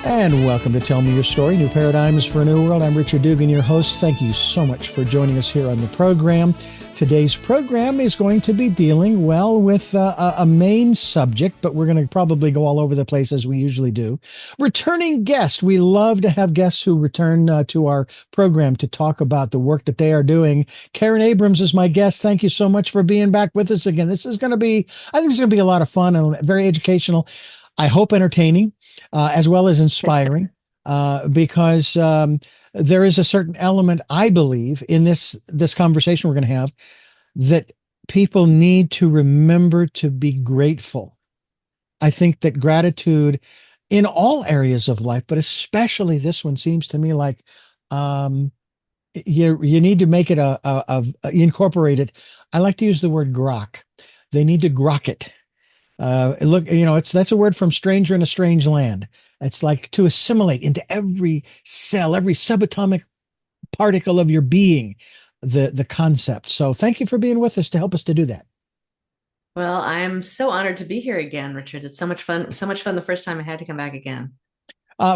And welcome to Tell Me Your Story, New Paradigms for a New World. I'm Richard Dugan, your host. Thank you so much for joining us here on the program. Today's program is going to be dealing, well, with a main subject, but we're going to probably go all over the place as we usually do. Returning guests. We love to have guests who return to our program to talk about the work that they are doing. Karen Abrams is my guest. Thank you so much for being back with us again. This is going to be, I think it's going to be a lot of fun and very educational. I hope entertaining, as well as inspiring, because there is a certain element, I believe, in this conversation we're going to have, that people need to remember to be grateful. I think that gratitude in all areas of life, but especially this one, seems to me like you need to make it incorporate it. I like to use the word grok. They need to grok it. Look, that's a word from Stranger in a Strange Land. It's like to assimilate into every cell, every subatomic particle of your being, the concept. So thank you for being with us to help us to do that. Well, I'm so honored to be here again, Richard. It's so much fun. So much fun the first time I had to come back again.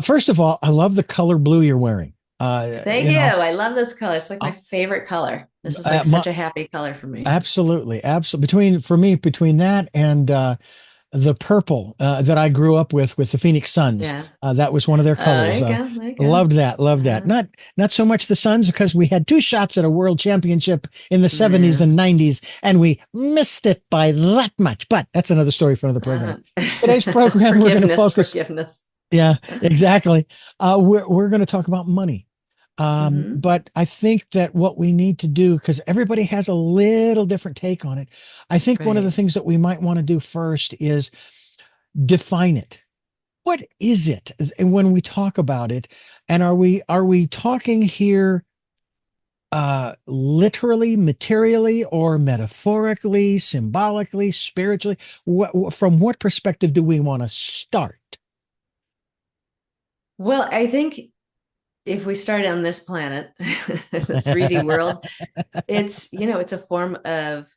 First of all, I love the color blue you're wearing. Thank you. I love this color. It's like my favorite color. This is like such a happy color for me. Absolutely. Absolutely. Between that and the purple that I grew up with the Phoenix Suns. Yeah. That was one of their colors. There you go. Loved that. Not so much the Suns, because we had 2 shots at a world championship in the 70s and 90s, and we missed it by that much. But that's another story for another program. Today's program, we're going to focus. Forgiveness. Yeah, exactly. We're going to talk about money. But I think that what we need to do, because everybody has a little different take on it, I think one of the things that we might want to do first is define it. What is it? And when we talk about it, and are we talking here literally, materially, or metaphorically, symbolically, spiritually? From what perspective do we want to start? Well, I think if we start on this planet, the 3D world, it's a form of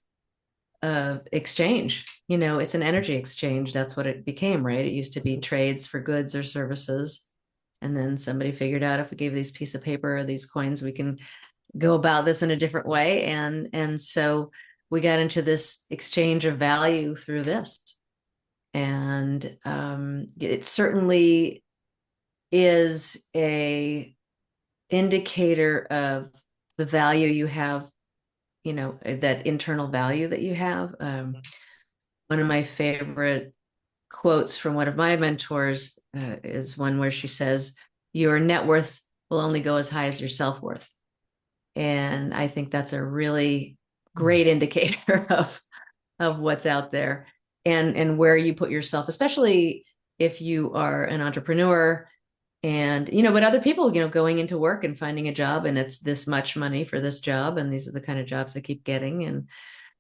exchange. It's an energy exchange. That's what it became, right? It used to be trades for goods or services. And then somebody figured out, if we gave these piece of paper or these coins, we can go about this in a different way. And so we got into this exchange of value through this. And it certainly is a indicator of the value you have, that internal value that you have. One of my favorite quotes from one of my mentors is one where she says, your net worth will only go as high as your self-worth. And I think that's a really great indicator of what's out there and where you put yourself, especially if you are an entrepreneur. And, but other people, going into work and finding a job, and it's this much money for this job, and these are the kind of jobs I keep getting. And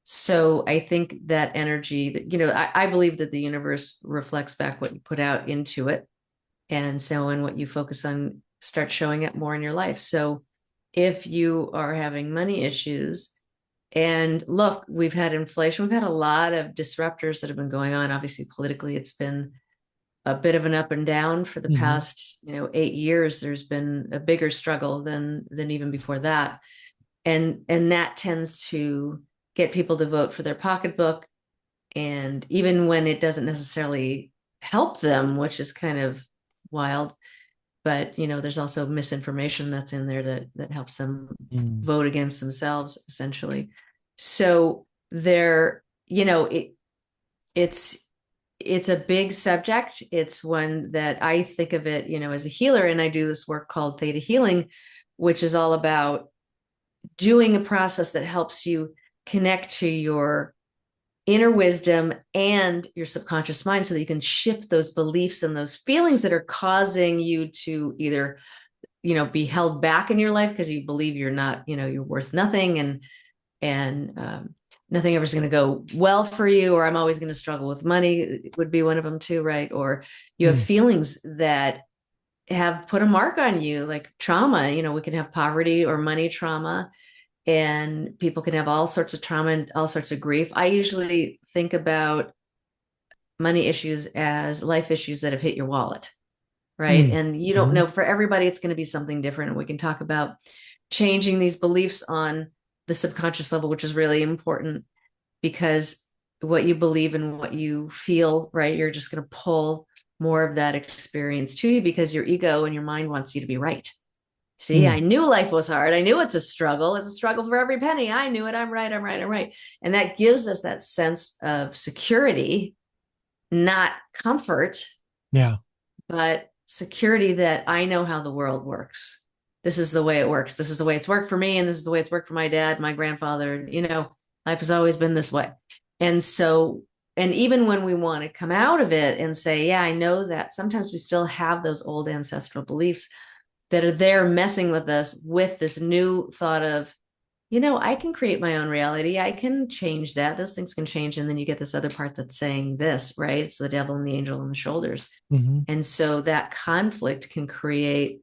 so I think that energy that, I believe that the universe reflects back what you put out into it. And so, and what you focus on starts showing up more in your life. So if you are having money issues, and look, we've had inflation, we've had a lot of disruptors that have been going on. Obviously, politically, it's been a bit of an up and down for the past, 8 years. There's been a bigger struggle than even before that. And that tends to get people to vote for their pocketbook. And even when it doesn't necessarily help them, which is kind of wild, but, there's also misinformation that's in there that helps them vote against themselves, essentially. So it's a big subject. It's one that I think of it, as a healer, and I do this work called Theta Healing, which is all about doing a process that helps you connect to your inner wisdom and your subconscious mind so that you can shift those beliefs and those feelings that are causing you to either, be held back in your life because you believe you're not, you're worth nothing and nothing ever is going to go well for you, or I'm always going to struggle with money. It would be one of them too, right? Or you have feelings that have put a mark on you, like trauma. We can have poverty or money trauma, and people can have all sorts of trauma and all sorts of grief. I usually think about money issues as life issues that have hit your wallet. right? Mm. And you don't Mhm. know, for everybody, it's going to be something different. And we can talk about changing these beliefs on the subconscious level, which is really important because what you believe and what you feel, right? You're just going to pull more of that experience to you because your ego and your mind wants you to be right. See, I Mm. knew life was hard. I knew it's a struggle. It's a struggle for every penny. I knew it. I'm right. I'm right. I'm right. And that gives us that sense of security, not comfort, Yeah. but security that I know how the world works. This is the way it works. This is the way it's worked for me. And this is the way it's worked for my dad, my grandfather. Life has always been this way. And so, and even when we want to come out of it and say, yeah, I know that, sometimes we still have those old ancestral beliefs that are there messing with us with this new thought of, I can create my own reality. I can change that. Those things can change. And then you get this other part that's saying this, right? It's the devil and the angel on the shoulders. Hmm. And so that conflict can create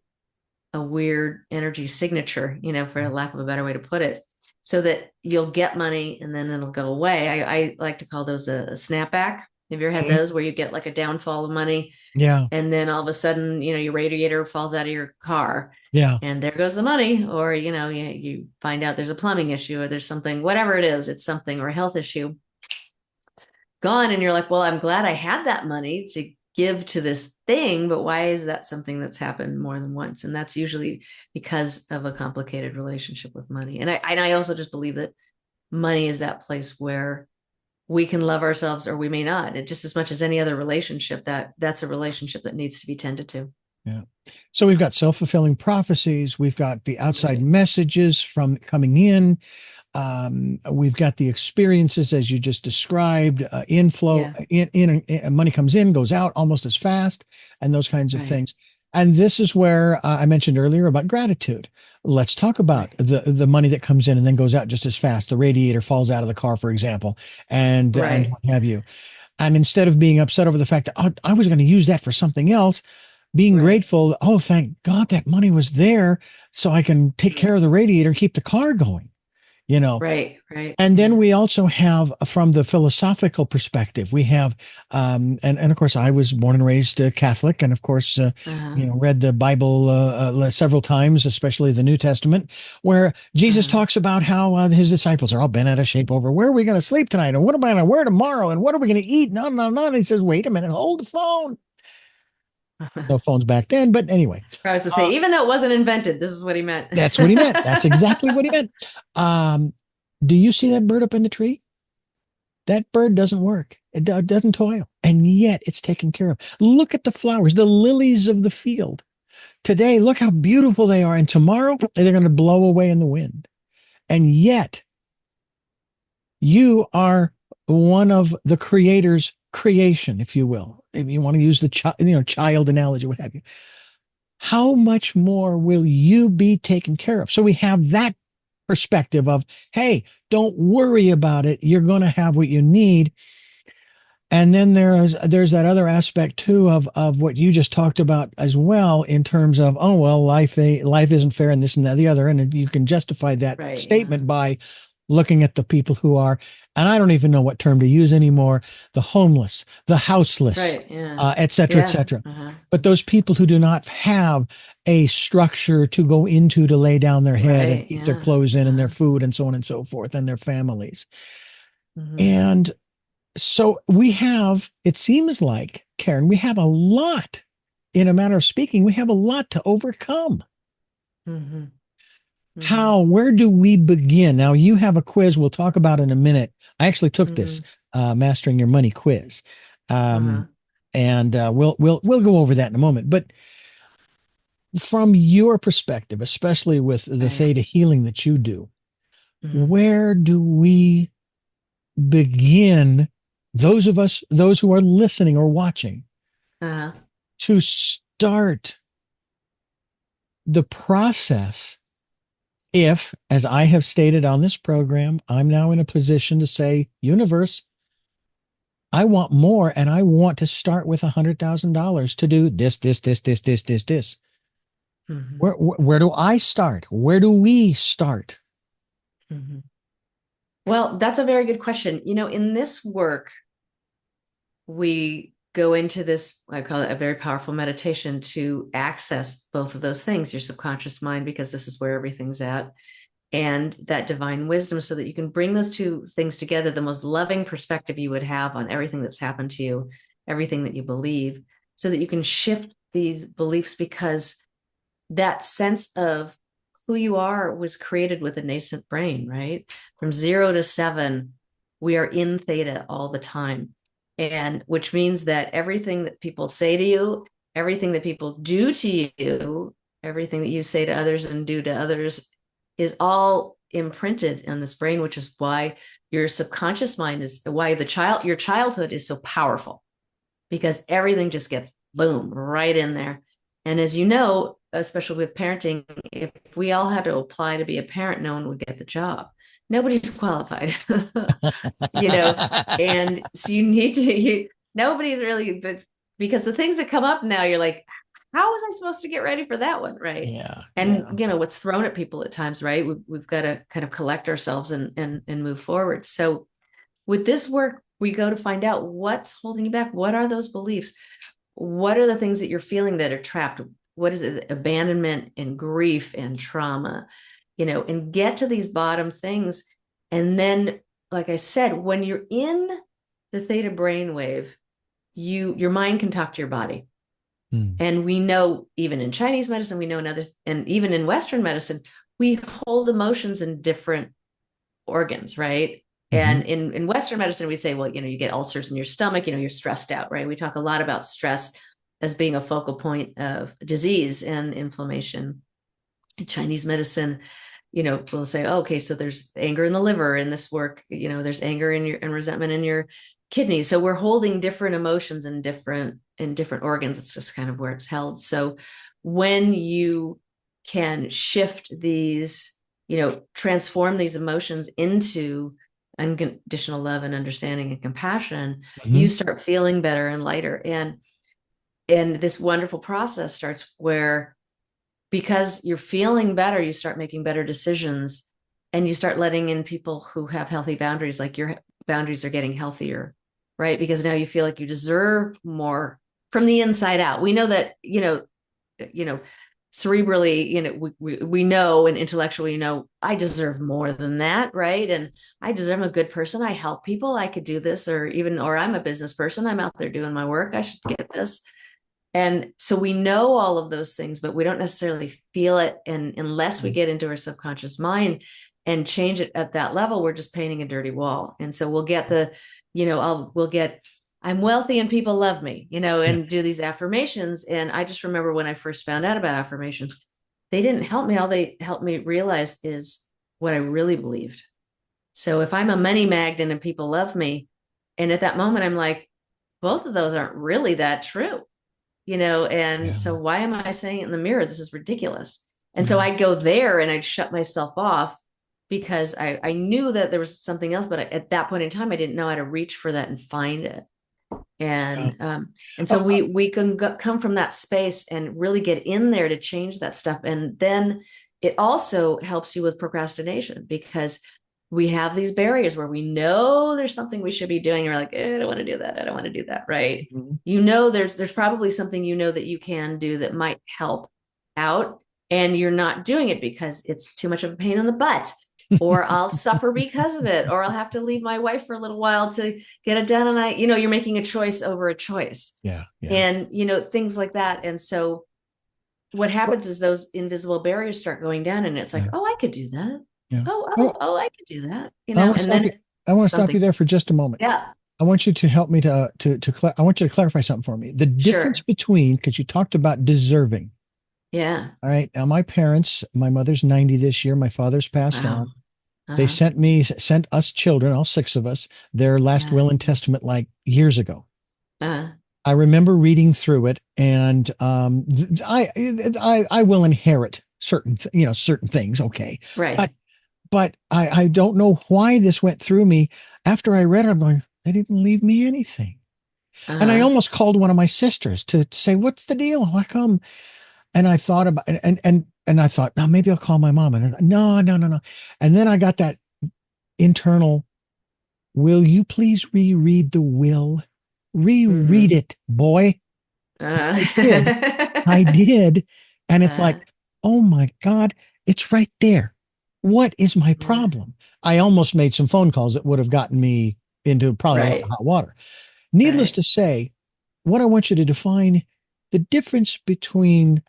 a weird energy signature, for lack of a better way to put it, so that you'll get money and then it'll go away. I like to call those a snapback. Have you ever had those where you get like a downfall of money Yeah. and then all of a sudden, your radiator falls out of your car Yeah. and there goes the money? Or, you find out there's a plumbing issue or there's something, whatever it is, it's something or a health issue gone. And you're like, well, I'm glad I had that money to give to this thing, but why is that something that's happened more than once? And that's usually because of a complicated relationship with money. And I also just believe that money is that place where we can love ourselves or we may not. It just as much as any other relationship, that's a relationship that needs to be tended to. Yeah. So we've got self-fulfilling prophecies. We've got the outside Right. messages from coming in. We've got the experiences as you just described, inflow, Yeah. money comes in, goes out almost as fast, and those kinds of Right. things. And this is where I mentioned earlier about gratitude. Let's talk about Right. the money that comes in and then goes out just as fast. The radiator falls out of the car, for example, and Right. what have you. And instead of being upset over the fact that, oh, I was going to use that for something else, being Right. grateful, oh, thank God that money was there so I can take care of the radiator and keep the car going, you know. Right. Right. And then Yeah. we also have, from the philosophical perspective, we have, and of course, I was born and raised Catholic, and of course, Uh-huh. read the Bible several times, especially the New Testament, where Jesus Uh-huh. talks about how his disciples are all bent out of shape over where are we going to sleep tonight, and what am I going to wear tomorrow, and what are we going to eat? No, no, no. And he says, wait a minute, hold the phone. No phones back then, but anyway, I was to say, uh, even though it wasn't invented, this is what he meant. that's what he meant. That's exactly what he meant. Um, do you see that bird up in the tree? That bird doesn't work. It doesn't toil. And yet it's taken care of. Look at the flowers, the lilies of the field. Today, look how beautiful they are. And tomorrow, they're going to blow away in the wind. And yet, you are one of the creator's creation, if you will. If you want to use the child analogy, what have you. How much more will you be taken care of? So we have that perspective of, hey, don't worry about it. You're going to have what you need. And then there's that other aspect too of what you just talked about as well in terms of, oh well, life isn't fair and this and that, the other, and you can justify that Right. Yeah. statement by looking at the people who are, and I don't even know what term to use anymore, the homeless, the houseless, Right. Yeah. et cetera, et Yeah. cetera. Uh-huh. But those people who do not have a structure to go into to lay down their head and Right. keep their Yeah. clothes in and their Uh-huh. food and so on and so forth and their families. Mm-hmm. And so we have, it seems like, Karen, we have a lot, in a manner of speaking, we have a lot to overcome. Mm-hmm. Mm-hmm. Where do we begin? Now, you have a quiz we'll talk about in a minute. I actually took this Mm-hmm. Mastering Your Money quiz. Uh-huh. Um, and we'll go over that in a moment. But from your perspective, especially with the Right. theta healing that you do, Mm-hmm. where do we begin, those who are listening or watching, Uh-huh. to start the process if, as I have stated on this program, I'm now in a position to say, universe, I want more and I want to start with $100,000 to do this. Mm-hmm. Where do I start? Where do we start? Mm-hmm. Well, that's a very good question. In this work, we go into this, I call it a very powerful meditation to access both of those things, your subconscious mind, because this is where everything's at, and that divine wisdom, so that you can bring those two things together, the most loving perspective you would have on everything that's happened to you, everything that you believe, so that you can shift these beliefs, because that sense of who you are was created with a nascent brain, right? From 0 to 7, we are in theta all the time. And which means that everything that people say to you, everything that people do to you, everything that you say to others and do to others is all imprinted in this brain, which is why your subconscious mind is why your childhood is so powerful, because everything just gets boom right in there. And as you know, especially with parenting, if we all had to apply to be a parent, no one would get the job. Nobody's qualified, and so you need nobody's really, but because the things that come up now, you're like, how was I supposed to get ready for that one? Right. Yeah. And, what's thrown at people at times, right? We've got to kind of collect ourselves and move forward. So with this work, we go to find out what's holding you back. What are those beliefs? What are the things that you're feeling that are trapped? What is it? Abandonment and grief and trauma, and get to these bottom things. And then, like I said, when you're in the theta brainwave, your mind can talk to your body. And we know, even in Chinese medicine, we know and even in Western medicine, we hold emotions in different organs, right? And in Western medicine, we say, well, you get ulcers in your stomach, you're stressed out, right? We talk a lot about stress as being a focal point of disease and inflammation. In Chinese medicine, we'll say, oh, okay, so there's anger in the liver in this work, there's anger and resentment in your kidneys. So we're holding different emotions in different organs. It's just kind of where it's held. So when you can shift these, transform these emotions into unconditional love and understanding and compassion, you start feeling better and lighter. And this wonderful process starts where, because you're feeling better, you start making better decisions, and you start letting in people who have healthy boundaries, like your boundaries are getting healthier, right? Because now you feel like you deserve more from the inside out. We know that, cerebrally, we know, and intellectually, I deserve more than that, right? And I'm a good person. I help people. I could do this, or I'm a business person. I'm out there doing my work. I should get this. And so we know all of those things, but we don't necessarily feel it. And unless we get into our subconscious mind and change it at that level, we're just painting a dirty wall. And so we'll get I'm wealthy and people love me, and do these affirmations. And I just remember when I first found out about affirmations, they didn't help me. All they helped me realize is what I really believed. So if I'm a money magnet and people love me, and at that moment, I'm like, both of those aren't really that true. So why am I saying it in the mirror? This is ridiculous. And so I'd go there and I'd shut myself off, because I knew that there was something else, but at that point in time, I didn't know how to reach for that and find it. And so we can come from that space and really get in there to change that stuff. And then it also helps you with procrastination, because we have these barriers where we know there's something we should be doing. And we're like, I don't want to do that. I don't want to do that. Right. There's probably something, that you can do that might help out, and you're not doing it because it's too much of a pain in the butt, or I'll suffer because of it, or I'll have to leave my wife for a little while to get it done. And you're making a choice over a choice. Yeah. And, things like that. And so what happens is those invisible barriers start going down, and it's like, oh, I could do that. Yeah. Oh, I could do that. I want to stop you there for just a moment. Yeah. I want you to help me I want you to clarify something for me. The difference between, because you talked about deserving. Yeah. All right. Now, my mother's 90 this year. My father's passed on. They sent us children, all 6 of us, their last will and testament like years ago. I remember reading through it, and I will inherit certain things. Okay. Right. But I don't know why this went through me. After I read it, I'm going, they didn't leave me anything. And I almost called one of my sisters to say, what's the deal? How come? And I thought about it, and I thought, now maybe I'll call my mom. And no. And then I got that internal, will you please reread the will? Reread Hmm. it, boy. Uh, I did. I did. And it's uh, like, oh my God, it's right there. What is my yeah. problem? I almost made some phone calls that would have gotten me into probably a lot of Right. hot water. Needless Right. to say, what I want you to define the difference between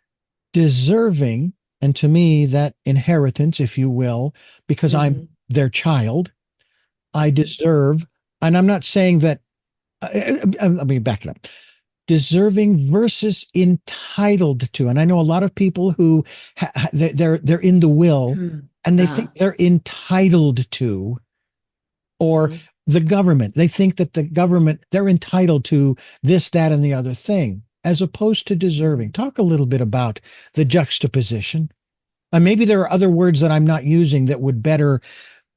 deserving, and to me, that inheritance, if you will, because I'm Hmm. their child, I Hmm. deserve, and I'm not saying that, let me back it up. Deserving versus entitled to. And I know a lot of people who they're in the will and they Uh-huh. think they're entitled to, or Hmm. the government. They think that the government, they're entitled to this, that, and the other thing, as opposed to deserving. Hmm. Talk a little bit about the juxtaposition. And maybe there are other words that I'm not using that would better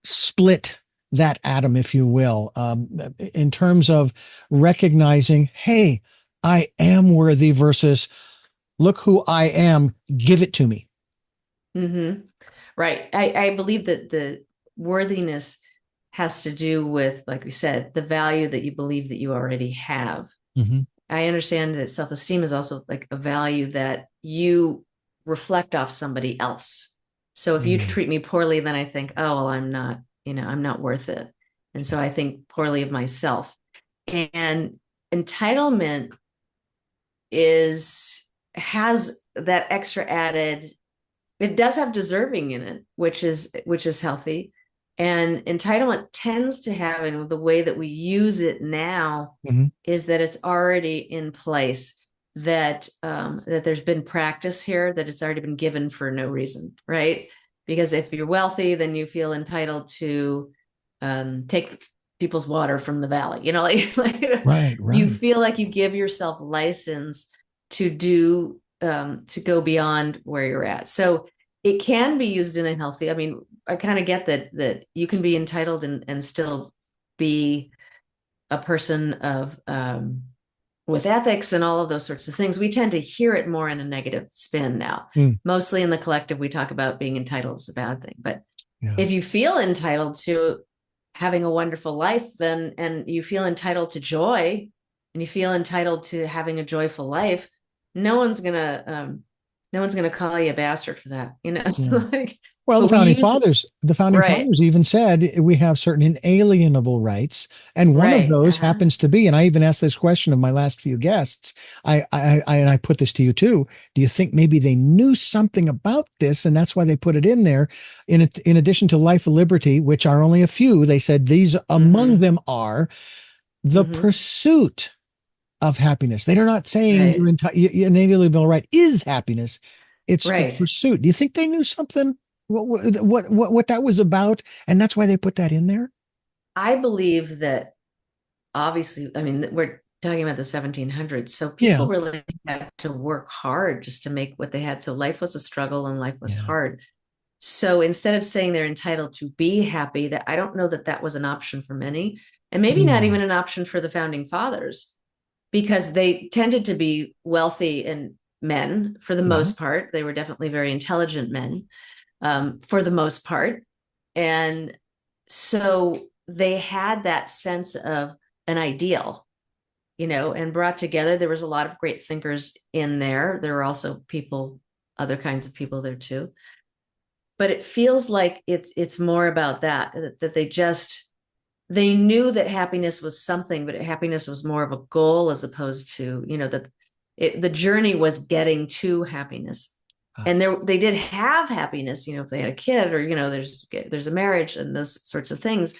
split that atom, if you will, in terms of recognizing, hey, I am worthy versus look who I am, give it to me. Hmm. Right. I believe that the worthiness has to do with, like we said, the value that you believe that you already have. Hmm. I understand that self-esteem is also like a value that you reflect off somebody else. So if you Mm. treat me poorly, then I think, oh, well, I'm not, I'm not worth it. And so I think poorly of myself. And entitlement is has that extra added, it does have deserving in it, which is healthy. And entitlement tends to have, and the way that we use it now Hmm. is that it's already in place, that there's been practice here, that it's already been given for no reason, right? Because if you're wealthy, then you feel entitled to take people's water from the valley, like Right, you right. feel like you give yourself license to do to go beyond where you're at. So it can be used in a healthy. I mean, I kind of get that you can be entitled and still be a person of with ethics and all of those sorts of things. We tend to hear it more in a negative spin now. Mm, Mostly in the collective, we talk about being entitled is a bad thing. But yeah, if you feel entitled to having a wonderful life, then and you feel entitled to joy and you feel entitled to having a joyful life, no one's gonna no one's gonna call you a bastard for that, yeah. like, Well, but we use the founding right, fathers even said we have certain inalienable rights, and one of right, those uh-huh, happens to be, and I even asked this question of my last few guests. And I put this to you too. Do you think maybe they knew something about this, and that's why they put it in there? In addition to life, liberty, which are only a few, they said these among mm-hmm, them are the mm-hmm, pursuit of happiness. They're not saying right, your inalienable right is happiness. It's the right. pursuit. Do you think they knew something what that was about, and that's why they put that in there? I believe that obviously, I mean, we're talking about the 1700s, so Yeah, people really had to work hard just to make what they had. So life was a struggle and life was yeah, hard. So instead of saying they're entitled to be happy, that I don't know that that was an option for many, and maybe not mm, even an option for the founding fathers, because they tended to be wealthy and men for the yeah, most part. They were definitely very intelligent men, for the most part. And so they had that sense of an ideal, and brought together. There was a lot of great thinkers in there. There were also people, other kinds of people there too. But it feels like it's more about that they knew that happiness was something, but happiness was more of a goal as opposed to, that the journey was getting to happiness. ah, And they did have happiness, if they had a kid, or, there's a marriage and those sorts of things.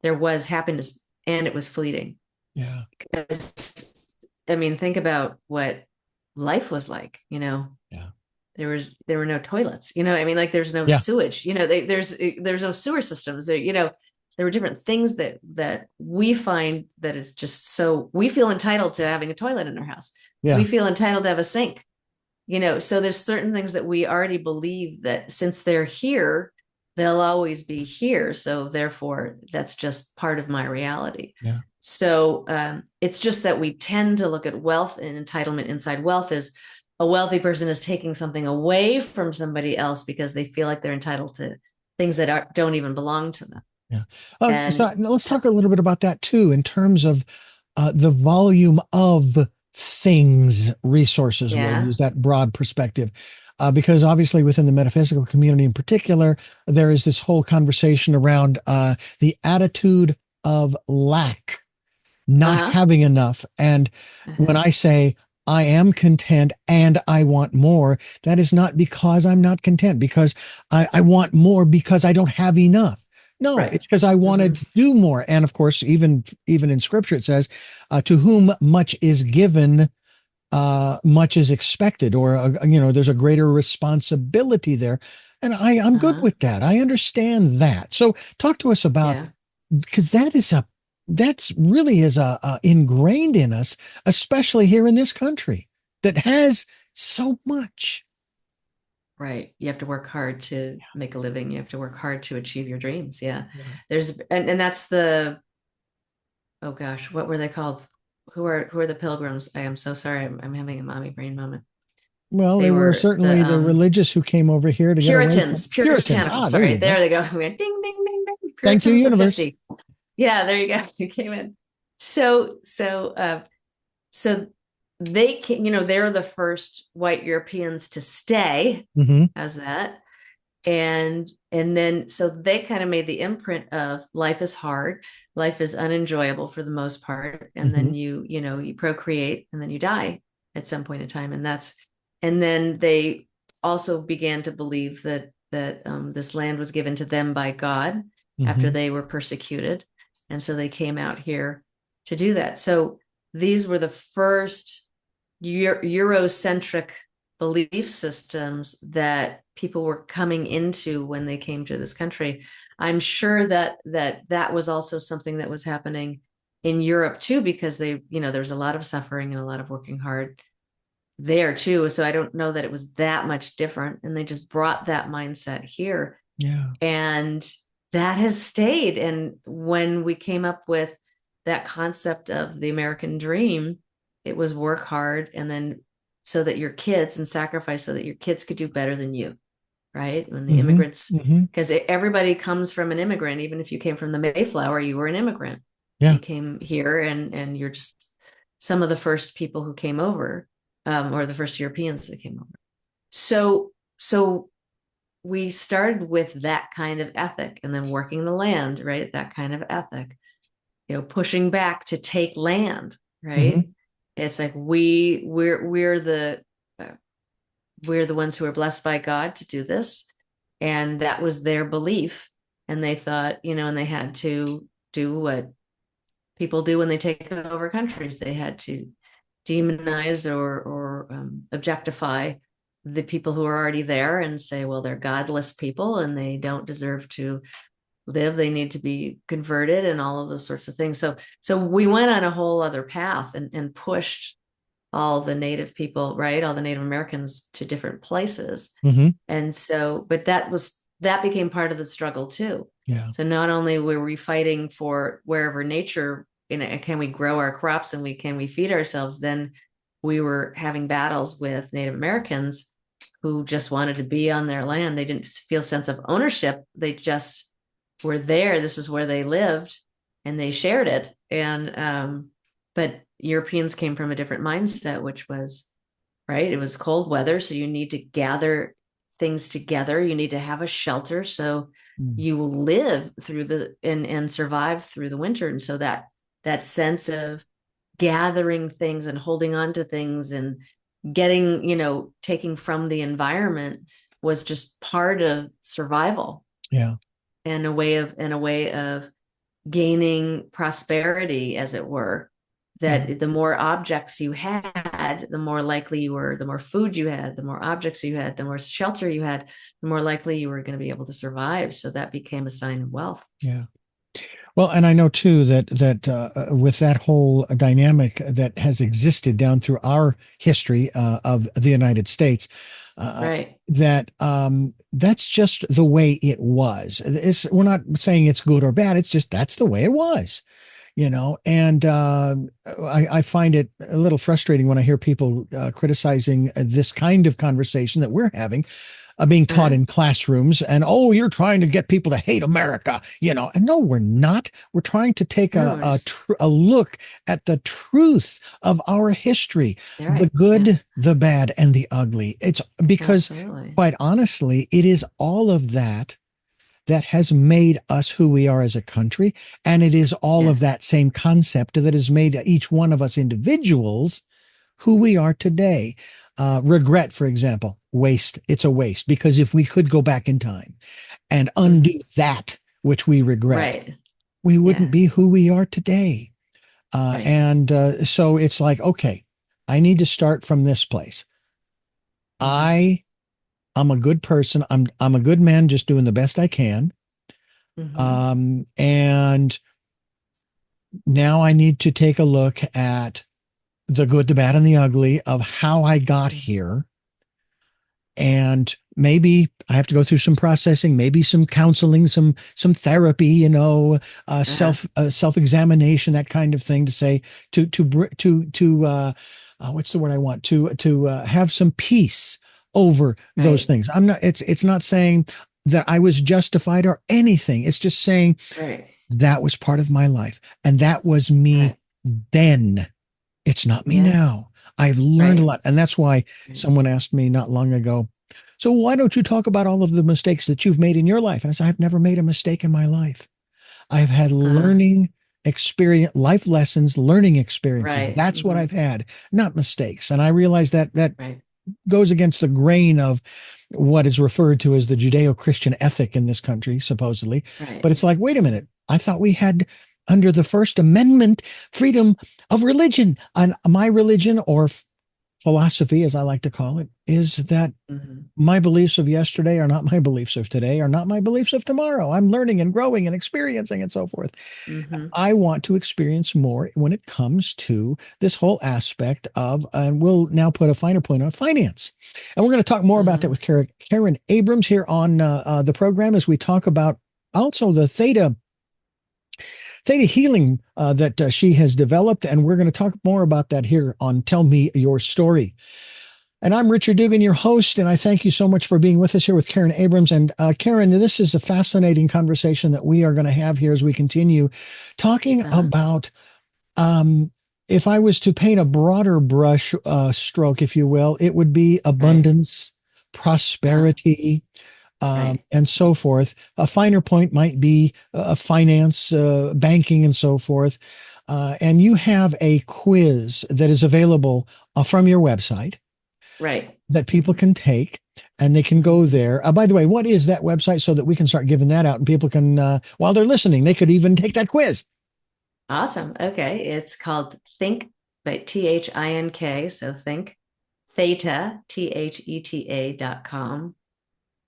There was happiness, and it was fleeting. yeah, Because, I mean, think about what life was like, yeah, there were no toilets, I mean, like, there's no yeah, sewage, there's no sewer systems there, there were different things that we find that is just, so we feel entitled to having a toilet in our house. We yeah, feel entitled to have a sink, so there's certain things that we already believe that since they're here, they'll always be here, so therefore that's just part of my reality. yeah. So it's just that we tend to look at wealth and entitlement inside wealth as a wealthy person is taking something away from somebody else because they feel like they're entitled to things that don't even belong to them. Yeah. And So let's talk a little bit about that too, in terms of the volume of things, resources, we'll Yeah. use that broad perspective. Because obviously, within the metaphysical community in particular, there is this whole conversation around the attitude of lack, not Uh-huh. having enough. And when Uh-huh. I say I am content and I want more, that is not because I'm not content, because I want more because I don't have enough. No, Right. it's because I want Hmm. to do more. And of course, even in scripture, it says, to whom much is given, much is expected, or there's a greater responsibility there. And I'm good Uh-huh. with that. I understand that. So talk to us about, Yeah. because that's really is a ingrained in us, especially here in this country that has so much. Right. You have to work hard to make a living. You have to work hard to achieve your dreams. Yeah. Yeah. And that's the, oh gosh, what were they called? Who are the pilgrims? I am so sorry. I'm having a mommy brain moment. Well, They they were were certainly the religious who came over here to get away from Puritans. Puritanical. Ah, there Sorry. you go. There they go. We went ding, ding, ding, ding. Thank you, Puritans of universe. 50. Yeah, there you go. You came in. So they came, they're the first white Europeans to stay. Hmm. How's that? And then so they kind of made the imprint of life is hard, life is unenjoyable for the most part, and Hmm. then you procreate and then you die at some point in time, and then they also began to believe that this land was given to them by God after Hmm. they were persecuted, and so they came out here to do that. So these were the first Eurocentric belief systems that people were coming into when they came to this country. I'm sure that was also something that was happening in Europe too, because there's a lot of suffering and a lot of working hard there too. So I don't know that it was that much different. And they just brought that mindset here. Yeah. And that has stayed. And when we came up with that concept of the American dream, it was work hard and then so that your kids and sacrifice so that your kids could do better than you, right? When the Hmm. immigrants, Hmm. because everybody comes from an immigrant, even if you came from the Mayflower, you were an immigrant. Yeah. You came here and you're just some of the first people who came over, or the first Europeans that came over. So we started with that kind of ethic and then working the land, right? That kind of ethic, pushing back to take land, right? Hmm. It's like uh, we're the ones who are blessed by God to do this. And that was their belief. And they thought, and they had to do what people do when they take over countries. They had to demonize or objectify the people who are already there and say, well, they're godless people and they don't deserve to live. They need to be converted and all of those sorts of things. So we went on a whole other path and pushed all the native people, right? All the Native Americans to different places. Hmm. And so, but that became part of the struggle too. Yeah. So not only were we fighting for wherever nature, can we grow our crops and can we feed ourselves? Then we were having battles with Native Americans who just wanted to be on their land. They didn't feel sense of ownership. They just were there. This is where they lived and they shared it. But Europeans came from a different mindset, which was, right, it was cold weather. So you need to gather things together. You need to have a shelter. So Mm. you will live through and survive through the winter. And so that sense of gathering things and holding on to things and getting, taking from the environment was just part of survival Yeah. and a way of gaining prosperity, as it were. Yeah. That the more objects you had, the more likely you were, the more food you had, the more objects you had, the more shelter you had, the more likely you were going to be able to survive. So that became a sign of wealth. Yeah. Well, and I know too that with that whole dynamic that has existed down through our history of the United States, Right. that that's just the way it was. We're not saying it's good or bad. It's just that's the way it was. And I find it a little frustrating when I hear people criticizing this kind of conversation that we're having, being taught Uh-huh. in classrooms, and oh, you're trying to get people to hate America, and no, we're not. We're trying to take No, we're just a look at the truth of our history, you're the right. Yeah, good, the bad, and the ugly. It's because, absolutely. quite honestly, it is all of that that has made us who we are as a country. And it is all of Yes. that same concept that has made each one of us individuals who we are today. Regret, for example, waste. It's a waste because if we could go back in time and undo Hmm. that which we regret, Right. we wouldn't Yeah. be who we are today. Right. And so it's like, okay, I need to start from this place. Hmm. I I'm a good person. I'm a good man, just doing the best I can. Hmm. And now I need to take a look at the good, the bad, and the ugly of how I got here. And maybe I have to go through some processing, maybe some counseling, some therapy, Uh-huh. self examination, that kind of thing, to say what's the word I want, to have some peace over those Right. things. I'm not. It's not saying that I was justified or anything. It's just saying Right. that was part of my life, and that was me Right. then. It's not me Yeah. now. I've learned a Right. lot. And that's why Right. someone asked me not long ago, so why don't you talk about all of the mistakes that you've made in your life? And I said, I've never made a mistake in my life. I've had Uh-huh. learning experience, life lessons, learning experiences. Right. That's what Hmm. I've had, not mistakes. And I realize that Right. goes against the grain of what is referred to as the Judeo-Christian ethic in this country, supposedly. Right. But it's like, wait a minute. I thought we had, under the First Amendment, freedom of religion. And my religion, or philosophy, as I like to call it, is that Hmm. my beliefs of yesterday are not my beliefs of today, are not my beliefs of tomorrow. I'm learning and growing and experiencing and so forth. Hmm. I want to experience more when it comes to this whole aspect of, and we'll now put a finer point on finance. And we're going to talk more about that Hmm. with Karen Abrams here on the program, as we talk about also the Theta Healing that she has developed. And we're going to talk more about that here on Tell Me Your Story. And I'm Richard Dugan, your host, and I thank you so much for being with us here with Karen Abrams. And Karen, this is a fascinating conversation that we are going to have here as we continue talking Uh-huh. about, um, if I was to paint a broader brush stroke, if you will, it would be Right. abundance, Uh, prosperity, right. and so forth. A finer point might be finance, banking, and so forth. And you have a quiz that is available from your website Right. that people Hmm. can take, and they can go Hmm. there. By the way, what is that website, so that we can start giving that out and people can, while they're listening, they could even take that quiz? Awesome. Okay. It's called Think, but THINK. So Think Theta, THETA.com.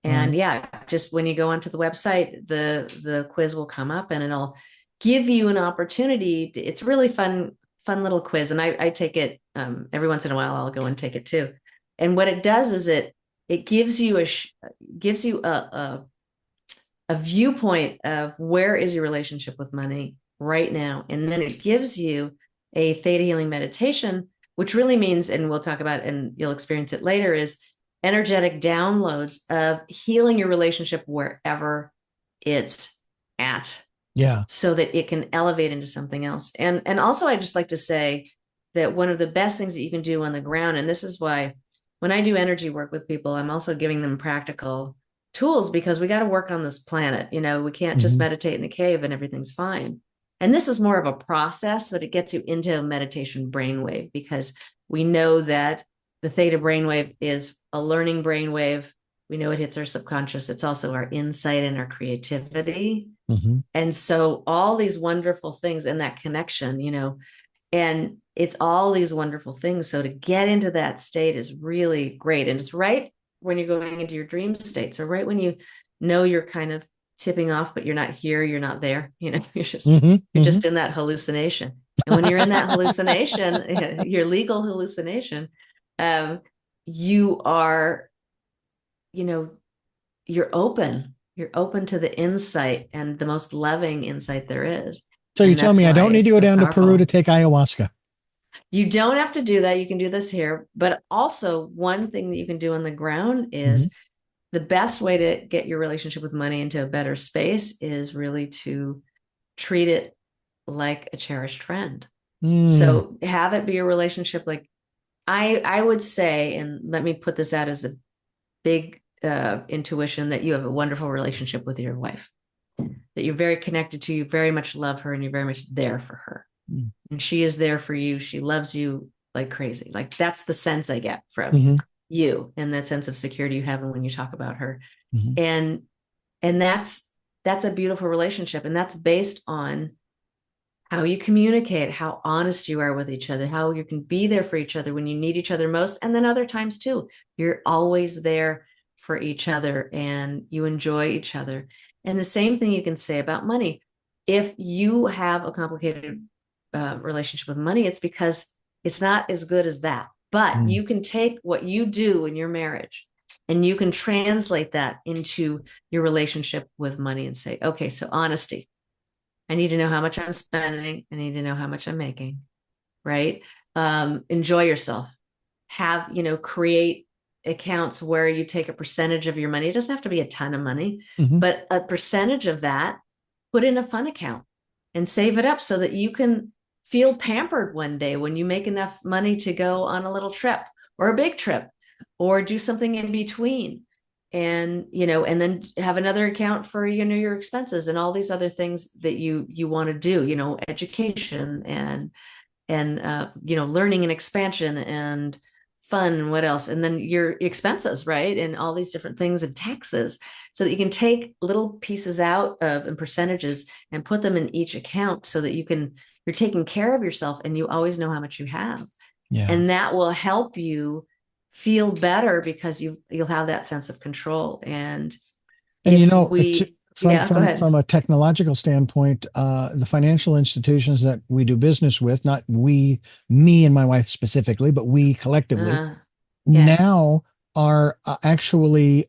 All And right. yeah, just when you go onto the website, the quiz will come up and it'll give you an opportunity. It's really fun little quiz. And I take it every once in a while, I'll go and take it too. And what it does is it gives you gives you a viewpoint of where is your relationship with money right now. And then it gives you a theta healing meditation, which really means, and we'll talk about, and you'll experience it later, is energetic downloads of healing your relationship wherever it's at Yeah. so that it can elevate into something else. And also I just like to say that one of the best things that you can do on the ground, and this is why when I do energy work with people, I'm also giving them practical tools because we got to work on this planet. We can't just Hmm. meditate in a cave and everything's fine. And this is more of a process, but it gets you into a meditation brainwave because we know that the theta brainwave is a learning brainwave. We know it hits our subconscious. It's also our insight and our creativity. Hmm. And so all these wonderful things and that connection, and it's all these wonderful things. So to get into that state is really great. And it's right when you're going into your dream state. So right when you know you're kind of tipping off, but you're not here, you're not there, you're just Hmm. you're Hmm. just in that hallucination. And when you're in that hallucination, your legal hallucination, um, you are, you know, you're open. You're open to the insight and the most loving insight there is. So you And tell that's me I why don't need to it's go so down to Peru to powerful. take ayahuasca. You don't have to do that. You can do this here. But also, one thing that you can do on the ground Hmm. is the best way to get your relationship with money into a better space is really to treat it like a cherished friend. Mm, So have it be a relationship like I would say, and let me put this out as a big intuition that you have a wonderful relationship with your wife, that you're very connected to, you very much love her, and you're very much there for her. And she is there for you. She loves you like crazy. Like that's the sense I get from mm-hmm, you and that sense of security you have when you talk about her. hmm. And that's a beautiful relationship. And that's based on how you communicate, how honest you are with each other, how you can be there for each other when you need each other most. And then other times too, you're always there for each other and you enjoy each other. And the same thing you can say about money. If you have a complicated relationship with money, it's because it's not as good as that. But Mm. you can take what you do in your marriage and you can translate that into your relationship with money and say, okay, so honesty. I need to know how much I'm spending. I need to know how much I'm making, right? Enjoy yourself. Create accounts where you take a percentage of your money. It doesn't have to be a ton of money, Hmm. but a percentage of that, put in a fun account and save it up so that you can feel pampered one day when you make enough money to go on a little trip or a big trip or do something in between and then have another account for your expenses and all these other things that you want to do, education and learning and expansion and fun, what else, and then your expenses, right, and all these different things and taxes, so that you can take little pieces out of and percentages and put them in each account so that you're taking care of yourself and you always know how much you have, Yeah. and that will help you feel better because you'll have that sense of control. And And if we yeah, go ahead. from a technological standpoint, the financial institutions that we do business with, not we, me and my wife specifically, but we collectively, uh, yeah. now are actually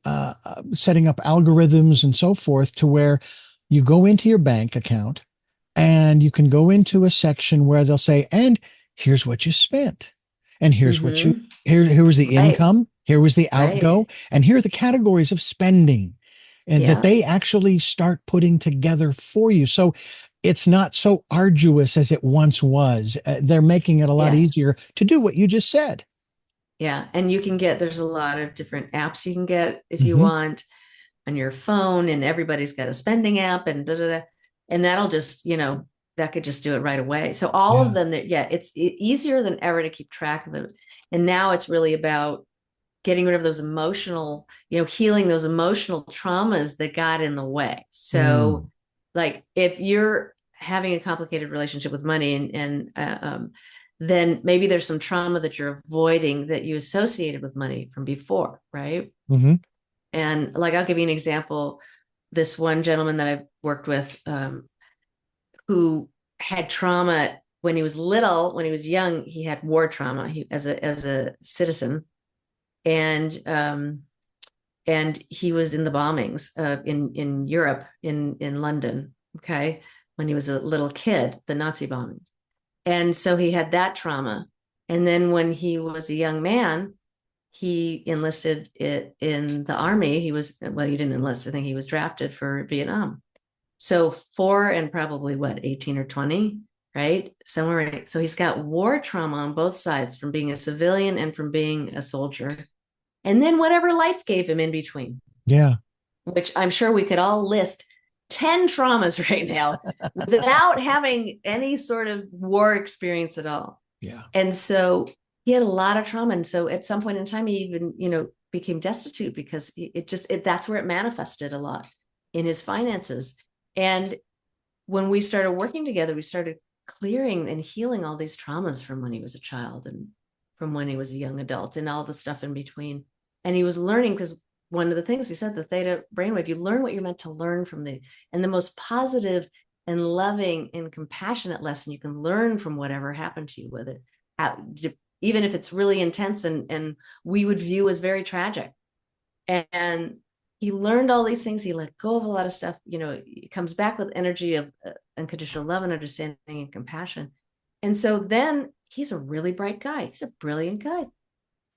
setting up algorithms and so forth to where you go into your bank account and you can go into a section where they'll say, and here's what you spent. And here's what you, Mm-hmm. here was the Right. income, here was the Right. outgo, and here are the categories of spending, and that Yeah. they actually start putting together for you. So it's not so arduous as it once was. They're making it a lot Yes. easier to do what you just said. Yeah. And there's a lot of different apps you can get if you Hmm. want on your phone, and everybody's got a spending app and da, da, da, and that'll just, that could just do it right away. So all of Yeah. them that, yeah, it's easier than ever to keep track of it. And now it's really about getting rid of those emotional, healing those emotional traumas that got in the way. So Mm. like if you're having a complicated relationship with money and then maybe there's some trauma that you're avoiding that you associated with money from before, right? Hmm. And like, I'll give you an example. This one gentleman that I've worked with, who had trauma when he was little, when he was young, he had war trauma as a citizen. And and he was in the bombings in Europe, in London, okay, when he was a little kid, the Nazi bombings. And so he had that trauma. And then when he was a young man, he enlisted in the army. He didn't enlist. I think he was drafted for Vietnam. So four and probably what, 18 or 20, right? Somewhere. Right. So he's got war trauma on both sides from being a civilian and from being a soldier. And then whatever life gave him in between, Yeah. which I'm sure we could all list 10 traumas right now without having any sort of war experience at all. Yeah. And so he had a lot of trauma. And so at some point in time, he even, became destitute because that's where it manifested a lot in his finances. And when we started working together, we started clearing and healing all these traumas from when he was a child and from when he was a young adult and all the stuff in between. And he was learning, because one of the things we said, the theta brainwave, you learn what you're meant to learn from and the most positive and loving and compassionate lesson you can learn from whatever happened to you with it, even if it's really intense and we would view as very tragic. And he learned all these things. He let go of a lot of stuff. He comes back with energy of unconditional love and understanding and compassion. And so then he's a really bright guy. He's a brilliant guy.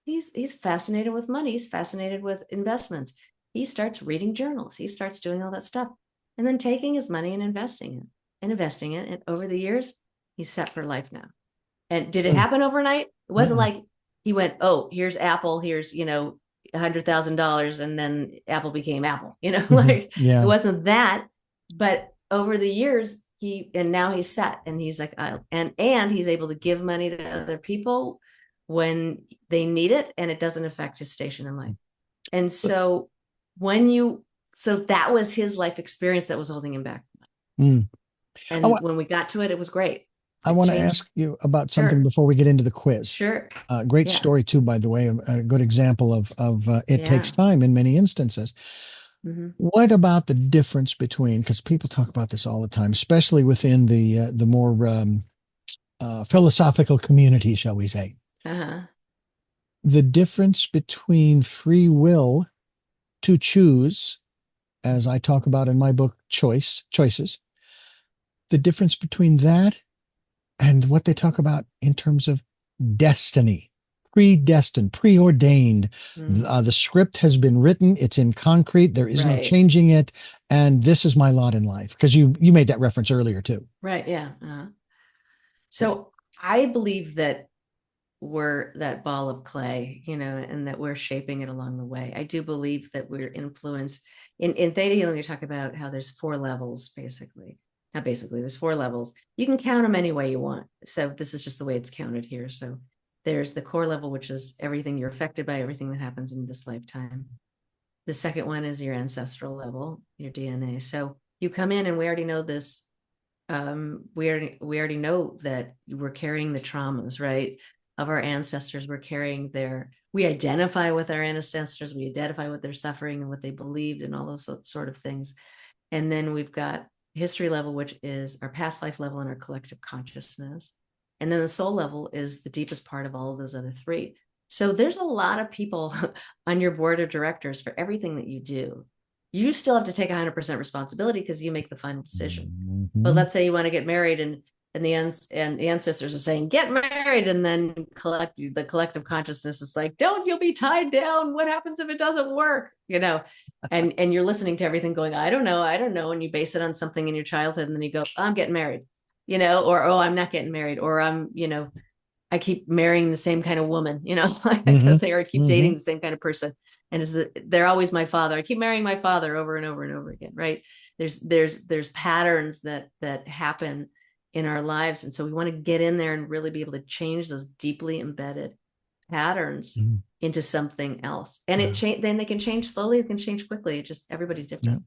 He's fascinated with money. He's fascinated with investments. He starts reading journals. He starts doing all that stuff, and then taking his money and investing it. And over the years, he's set for life now. And did it happen overnight? It wasn't like he went, oh, here's Apple, here's, $100,000, and then Apple became Apple, like it wasn't that. But over the years, now he's set, and he's like, and he's able to give money to other people when they need it, and it doesn't affect his station in life. And so so that was his life experience that was holding him back. And when we got to it, it was great. I want to ask you about something before we get into the quiz. Sure. Great story too, by the way, a good example of it takes time in many instances. What about the difference between, because people talk about this all the time, especially within the more philosophical community, shall we say, the difference between free will to choose, as I talk about in my book, choices, the difference between that and what they talk about in terms of destiny, predestined, preordained. The script has been written. It's in concrete. There is no changing it. And this is my lot in life. Because you made that reference earlier too. Right. Yeah. So I believe that we're that ball of clay, and that we're shaping it along the way. I do believe that we're influenced. In Theta Healing, we talk about how there's 4 levels, basically. Not basically, there's 4 levels. You can count them any way you want. So this is just the way it's counted here. So there's the core level, which is everything you're affected by, everything that happens in this lifetime. The second one is your ancestral level, your DNA. So you come in, and we already know this. We already know that we're carrying the traumas, right, of our ancestors. We identify with our ancestors. We identify with their suffering and what they believed and all those sort of things. And then we've got history level, which is our past life level and our collective consciousness. And then the soul level is the deepest part of all of those other 3. So there's a lot of people on your board of directors for everything that you do. You still have to take 100% responsibility because you make the final decision. But let's say you want to get married, and the ancestors are saying, get married. And then the collective consciousness is like, don't, you'll be tied down. What happens if it doesn't work? And you're listening to everything going, I don't know. And you base it on something in your childhood. And then you go, I'm getting married, or, oh, I'm not getting married, or I keep marrying the same kind of woman, or I keep dating the same kind of person. And they're always my father. I keep marrying my father over and over and over again. Right. There's patterns that happen in our lives. And so we want to get in there and really be able to change those deeply embedded patterns into something else. And then they can change slowly. It can change quickly. Everybody's different.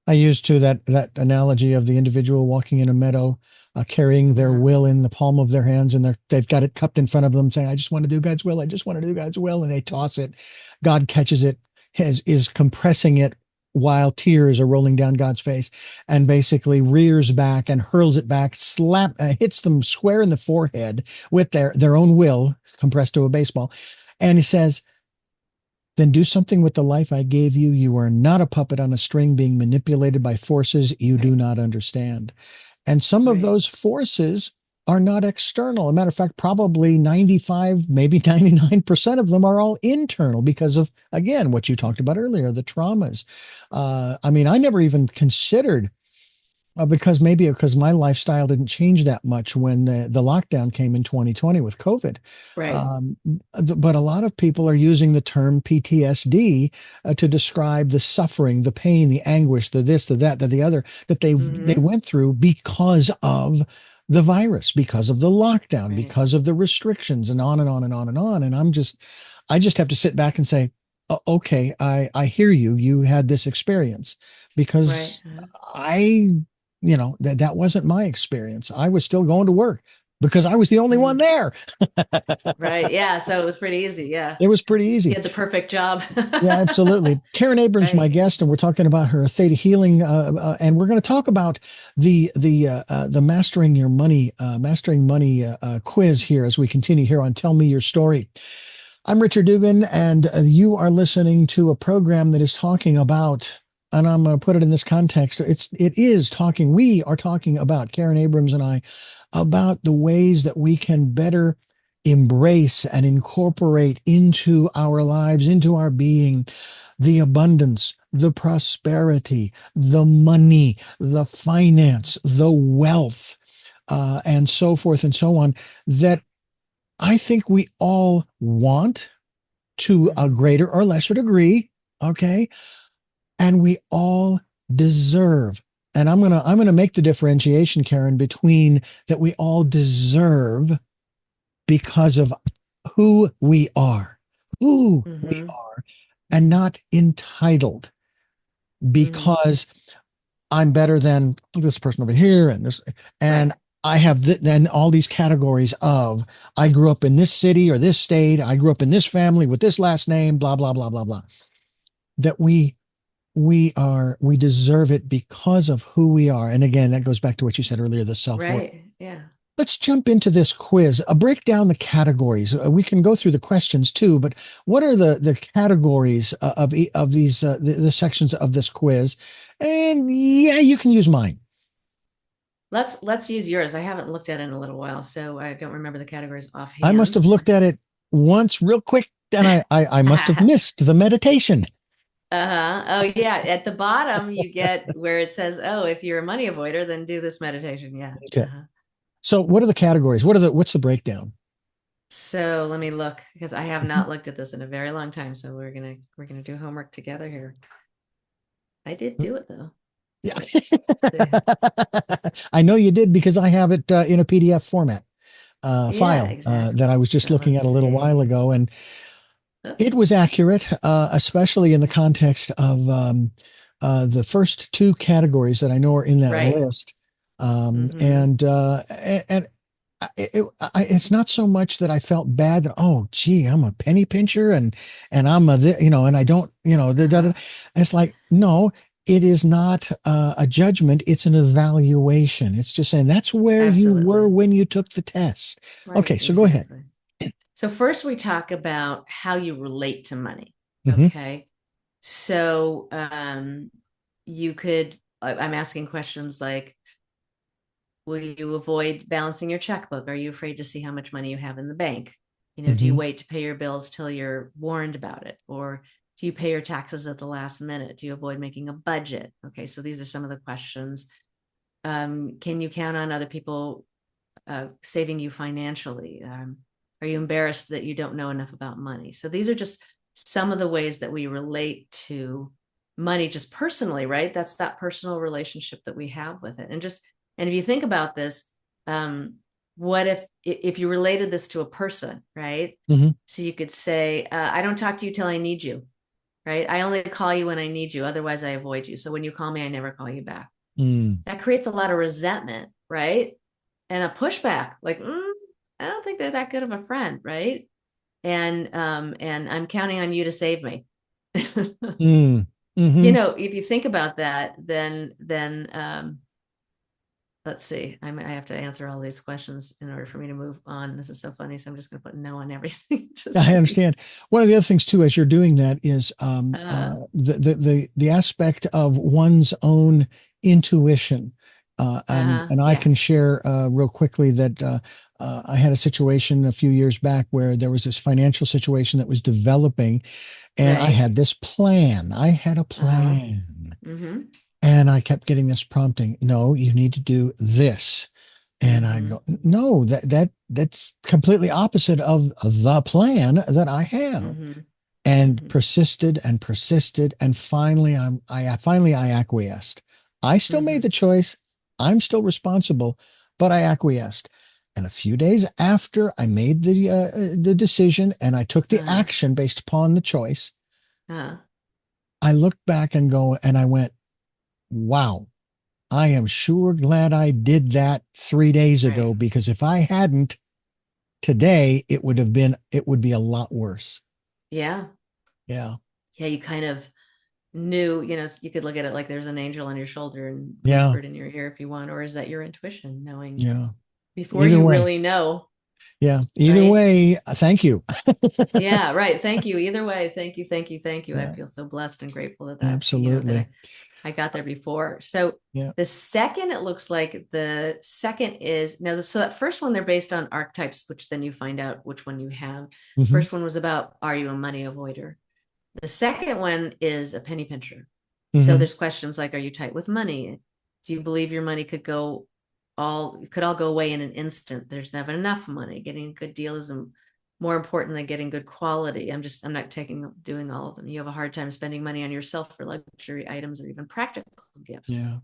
I used to that analogy of the individual walking in a meadow, carrying their will in the palm of their hands, and they've got it cupped in front of them, saying, I just want to do God's will. I just want to do God's will. And they toss it. God catches it, is compressing it while tears are rolling down God's face, and basically rears back and hurls it back, hits them square in the forehead with their own will compressed to a baseball. And he says, then do something with the life I gave you. You are not a puppet on a string being manipulated by forces you do not understand. And some of those forces are not external. As a matter of fact, probably 95, maybe 99% of them are all internal because of, again, what you talked about earlier, the traumas. I never even considered, because my lifestyle didn't change that much when the lockdown came in 2020 with COVID. Right. But a lot of people are using the term PTSD to describe the suffering, the pain, the anguish, the this, the that, the other that they went through because of the virus, because of the lockdown, because of the restrictions, and on and on and on and on. And I just have to sit back and say, okay, I hear you. You had this experience, because that wasn't my experience. I was still going to work because I was the only one there. Right. Yeah. So it was pretty easy. Yeah. It was pretty easy. You had the perfect job. Yeah, absolutely. Karen Abrams, my guest, and we're talking about her Theta Healing, and we're going to talk about the Mastering Money quiz here as we continue here on Tell Me Your Story. I'm Richard Dugan, and you are listening to a program that is talking about, and I'm going to put it in this context. It is talking. We are talking about Karen Abrams and I about the ways that we can better embrace and incorporate into our lives, into our being, the abundance, the prosperity, the money, the finance, the wealth, and so forth and so on that I think we all want to a Mhm. greater or lesser degree, okay? And we all deserve. And I'm going to make the differentiation, Karen, between that we all deserve because of who we are, who we Mhm. are, and not entitled Mhm. because I'm better than this person over here and this, and Right. I have then all these categories of I grew up in this city or this state, I grew up in this family with this last name, blah blah blah blah blah. That we deserve it because of who we are. And again, that goes back to what you said earlier, the self-worth. Right. Yeah. Let's jump into this quiz. Break down the categories. We can go through the questions too, but what are the categories of these the sections of this quiz? And yeah, you can use mine. Let's use yours. I haven't looked at it in a little while, so I don't remember the categories I must offhand. have looked at it once real quick, and I must have missed the meditation. Uh-huh. Oh yeah. At the bottom, you get where it says, "Oh, if you're a money avoider, then do this meditation." Yeah. Okay. Uh-huh. So what are the categories? What's the breakdown? So let me look because I have not looked at this in a very long time. So we're gonna do homework together here. I did do it though. Yeah. See. I know you did because I have it in a PDF format Yeah, file that I exactly. was just So looking let's at a little while see. ago, and Oh, it was accurate, especially in the context of the first two categories that I know are in that right. list. Mm-hmm. And it's not so much that I felt bad that, oh, gee, I'm a penny pincher and I'm and I don't, Uh-huh. it's like, no, it is not a judgment. It's an evaluation. It's just saying that's where you were Absolutely. when you took the test. Right, Okay, so go ahead. exactly. So first we talk about how you relate to money. Hmm. Okay. So you could I'm asking questions like, will you avoid balancing your checkbook? Are you afraid to see how much money you have in the bank? Do you Hmm. wait to pay your bills till you're warned about it? Or do you pay your taxes at the last minute? Do you avoid making a budget? Okay, so these are some of the questions. Can you count on other people saving you financially? Are you embarrassed that you don't know enough about money? So these are just some of the ways that we relate to money just personally, right? That's that personal relationship that we have with it. And if you think about this, what if you related this to a person, right? Hmm. So you could say, I don't talk to you till I need you, right? I only call you when I need you. Otherwise, I avoid you. So when you call me, I never call you back. Mm. That creates a lot of resentment, right? And a pushback, like, I don't think they're that good of a friend, right? And I'm counting on you to save me. Mm. Hmm. If you think about that, then let's see. I have to answer all these questions in order for me to move on. This is so funny, so I'm just going to put no on everything. I Just understand. One of the other things too, as you're doing that, is uh, the aspect of one's own intuition, and I yeah, can share real quickly that I had a situation a few years back where there was this financial situation that was developing, and I right. had this plan. I had a Uh-huh. plan, Mm-hmm. and I kept getting this prompting. No, you need to do this. And I Mm-hmm. go, no, that's completely opposite of the plan that I have. Mm-hmm. And Mm-hmm. persisted and persisted, and finally I acquiesced. I still made Mm-hmm. the choice. I'm still responsible, but I acquiesced. And a few days after I made the decision and I took the Uh-huh. action based upon the choice, Uh-huh. I looked back and I went, wow, I am sure glad I did that 3 days Right. ago because if I hadn't today, it would be a lot worse. Yeah. Yeah. Yeah, you kind of knew, you could look at it like there's an angel on your shoulder and Yeah. whispered in your ear if you want, or is that your intuition knowing Yeah. before Either you way. really know? Yeah. Either right? way, thank you. Yeah, right. Thank you. Either way, thank you, thank you, thank you. I Yeah, feel so blessed and grateful that absolutely. I got there before. So Yeah. the second, it looks like the second is now. So that first one, they're based on archetypes, which then you find out which one you have. Hmm. First one was about, are you a money avoider? The second one is a penny pincher. So Hmm. there's questions like, are you tight with money? Do you believe your money could all go away in an instant? There's never enough money. Getting a good deal is more important than getting good quality. I'm not doing all of them. You have a hard time spending money on yourself for luxury items or even practical gifts. Yeah.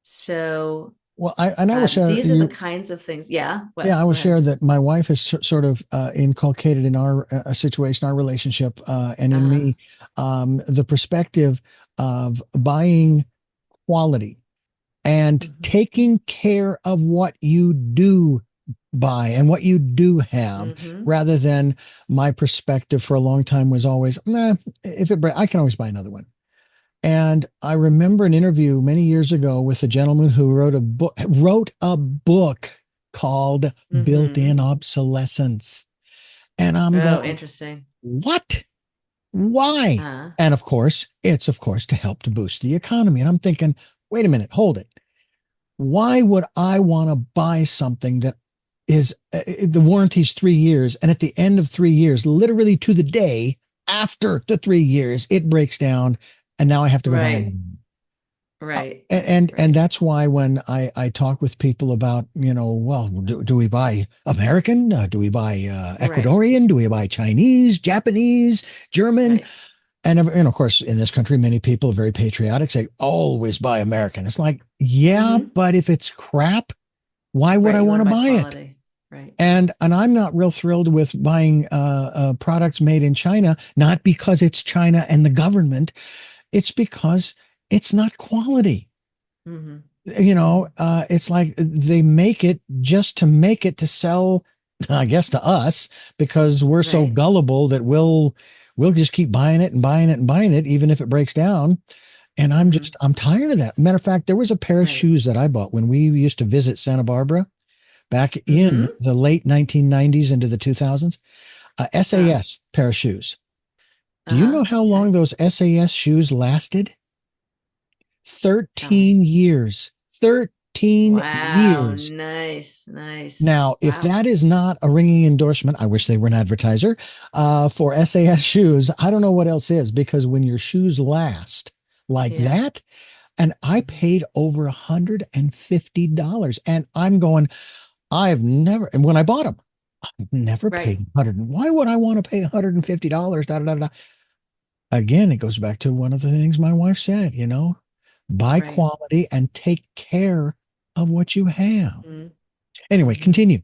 So Well, I will share these are the you. kinds of things. Yeah. Yeah, What? I will Go ahead. share that my wife has sort of inculcated in our situation, our relationship, and in Uh-huh. me, the perspective of buying quality and Mm-hmm. taking care of what you do buy and what you do have, Mm-hmm. rather than my perspective for a long time was always, nah, if it breaks, I can always buy another one. And I remember an interview many years ago with a gentleman who wrote a book called Built-in Mm-hmm. Obsolescence. And I'm Oh, going, interesting. what? Why? Uh, And of course, it's of course to help to boost the economy. And I'm thinking, wait a minute, hold it. Why would I want to buy something that is the warranty's 3 years, and at the end of 3 years, literally to the day after the 3 years, it breaks down, and now I have to go buy another right. one. Right. Right. And Right. that's why when I talk with people about, well, do we buy American? Do we buy Right. Ecuadorian? Do we buy Chinese, Japanese, German? Right. And of course, in this country, many people are very patriotic, say always buy American. It's like, yeah, Mm-hmm. but if it's crap, why would Right. I You want want to to buy buy it? quality. Right. And I'm not real thrilled with buying products made in China, not because it's China and the government, it's because it's not quality. Mm-hmm. Mm-hmm. It's like they make it just to make it to sell, I guess, to us, because we're so Right. gullible that we'll just keep buying it and buying it and buying it, even if it breaks down. And Mm-hmm. I'm tired of that. Matter of fact, there was a pair of Right. shoes that I bought when we used to visit Santa Barbara back in Mm-hmm. the late 1990s into the 2000s. Uh, SAS pair of shoes. Do you uh-huh. know how long Okay. those SAS shoes lasted? Tell me. 13 years. 13 Wow. years. Nice. Nice. Now, if Wow. that is not a ringing endorsement, I wish they were an advertiser for SAS shoes. I don't know what else is, because when your shoes last like Yeah. that, and I Mm-hmm. paid over $150, and I'm going, I've never, and when I bought them, I've never Right. paid 100. Why would I want to pay $150? Da, da, da, da. Again, it goes back to one of the things my wife said, buy Right. quality and take care of what you have. Mm-hmm. Anyway, Mm-hmm. continue.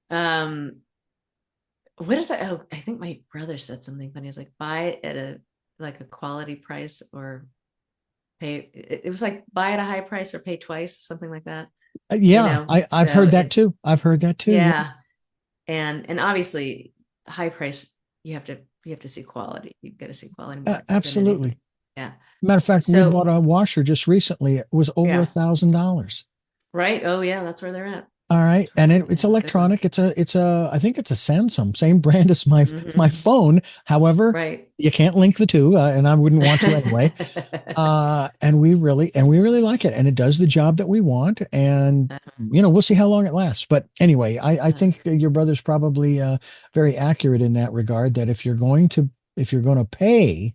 Um, what is that? Oh, I think my brother said something funny. He's like, buy it at a quality price or pay. It was like buy at a high price or pay twice, something like that. Yeah, I've So heard that it's, too. I've heard that too. Yeah. yeah. And obviously high price, you have to see quality. You got to see quality more than Absolutely. anything. Yeah. Matter of fact, we So bought a washer just recently. It was over a yeah. thousand dollars. Right. Oh yeah, that's where they're at. All right, That's where and they're at. it's Yeah, good one. electronic. I think it's a Samsung, same brand as my Hmm. phone. However, Right. you can't link the two, and I wouldn't want to anyway. And we really like it, and it does the job that we want. And we'll see how long it lasts. But anyway, I Uh, think your brother's probably very accurate in that regard. That if you're going to pay,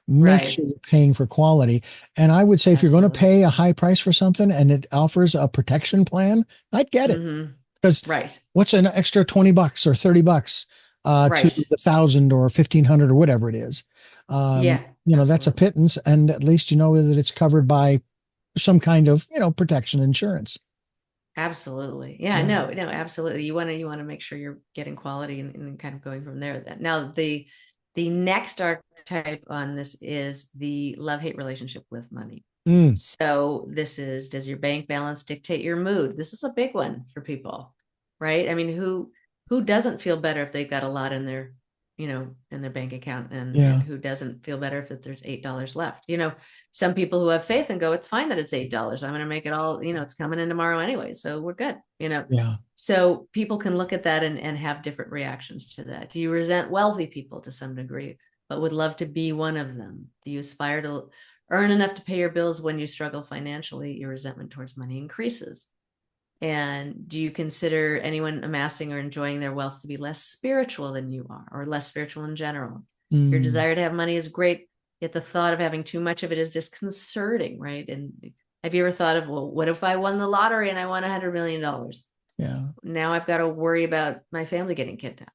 make right. sure you're paying for quality. And I would say if you're going to Absolutely. pay a high price for something and it offers a protection plan, I'd get it. Hmm. Because Right. what's an extra $20 or $30 to Right. the 1,000 or 1,500 or whatever it is? Yeah, That's a absolutely. pittance, and at least you know that it's covered by some kind of protection insurance. Absolutely. Yeah, Yeah. no, no, absolutely. You want to make sure you're getting quality and kind of going from there. Now the next archetype on this is the love-hate relationship with money. Mm. So this is, does your bank balance dictate your mood? This is a big one for people, right? I mean, who doesn't feel better if they've got a lot in their in their bank account, and Yeah. who doesn't feel better if there's $8 left. Some people who have faith and go, it's fine that it's $8. I'm going to make it all, it's coming in tomorrow anyway. So we're good, Yeah. So people can look at that and have different reactions to that. Do you resent wealthy people to some degree, but would love to be one of them? Do you aspire to earn enough to pay your bills when you struggle financially? Your resentment towards money increases. And do you consider anyone amassing or enjoying their wealth to be less spiritual than you are, or less spiritual in general? Your desire to have money is great, yet the thought of having too much of it is disconcerting, right? And have you ever thought of, well, what if I won the lottery and I won $100 million? Yeah. Now I've got to worry about my family getting kidnapped.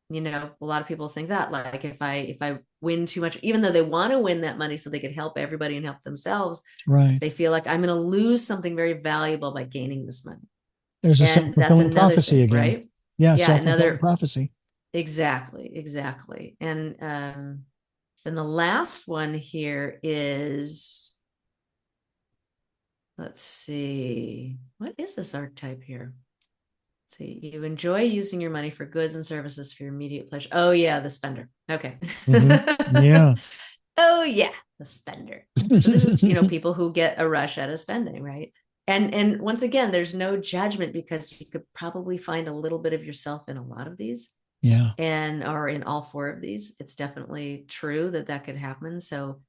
A lot of people think that, like, if I win too much, even though they want to win that money so they could help everybody and help themselves, Right. they feel like I'm going to lose something very valuable by gaining this money. There's a And that's self-fulfilling another prophecy thing, again. right? Yeah. Yeah, Self-fulfilling prophecy. exactly. And then the last one here is, let's see, what is this archetype here? Let's see, you enjoy using your money for goods and services for your immediate pleasure. Oh yeah, the spender. Okay. Yeah. Oh yeah, the spender. So this is, people who get a rush out of spending, right? And once again, there's no judgment, because you could probably find a little bit of yourself in a lot of these, Yeah. or in all four of these. It's definitely true that could happen. So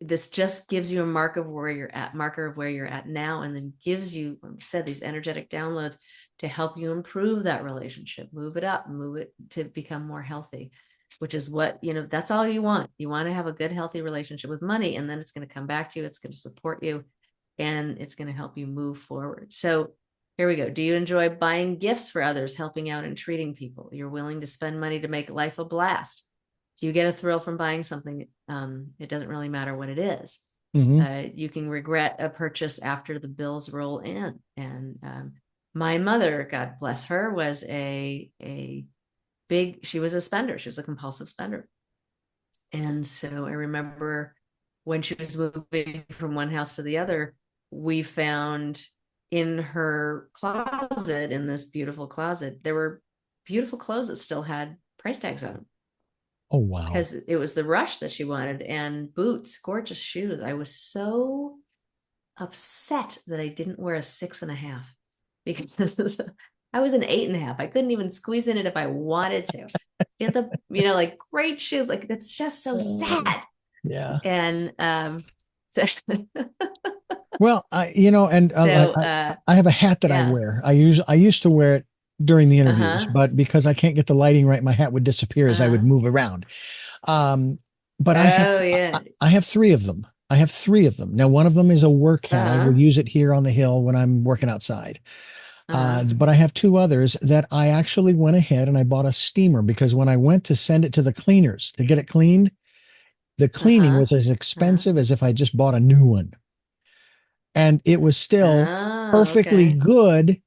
this just gives you a marker of where you're at now, and then gives you, like I said, these energetic downloads to help you improve that relationship, move it up, move it to become more healthy, which is what, that's all you want. You want to have a good, healthy relationship with money, and then it's going to come back to you. It's going to support you, and it's going to help you move forward. So here we go. Do you enjoy buying gifts for others, helping out and treating people? You're willing to spend money to make life a blast. Do you get a thrill from buying something? It doesn't really matter what it is. You can regret a purchase after the bills roll in. And my mother, God bless her, was she was a spender. She was a compulsive spender. And so I remember when she was moving from one house to the other, we found in her closet, in this beautiful closet, there were beautiful clothes that still had price tags on them. Oh, wow. Because it was the rush that she wanted, and boots, gorgeous shoes. I was so upset that I didn't wear a 6.5, because I was an 8.5. I couldn't even squeeze in it if I wanted to. Get the, like, great shoes. Like, that's just so sad. Yeah. And so Well, I have a hat that I wear. I used to wear it during the interviews, but because I can't get the lighting right, my hat would disappear as I would move around. But I have three of them. I have three of them. Now, one of them is a work hat. I will use it here on the hill when I'm working outside. But I have two others that I actually went ahead and I bought a steamer, because when I went to send it to the cleaners to get it cleaned, the cleaning was as expensive as if I just bought a new one. And it was still perfectly good.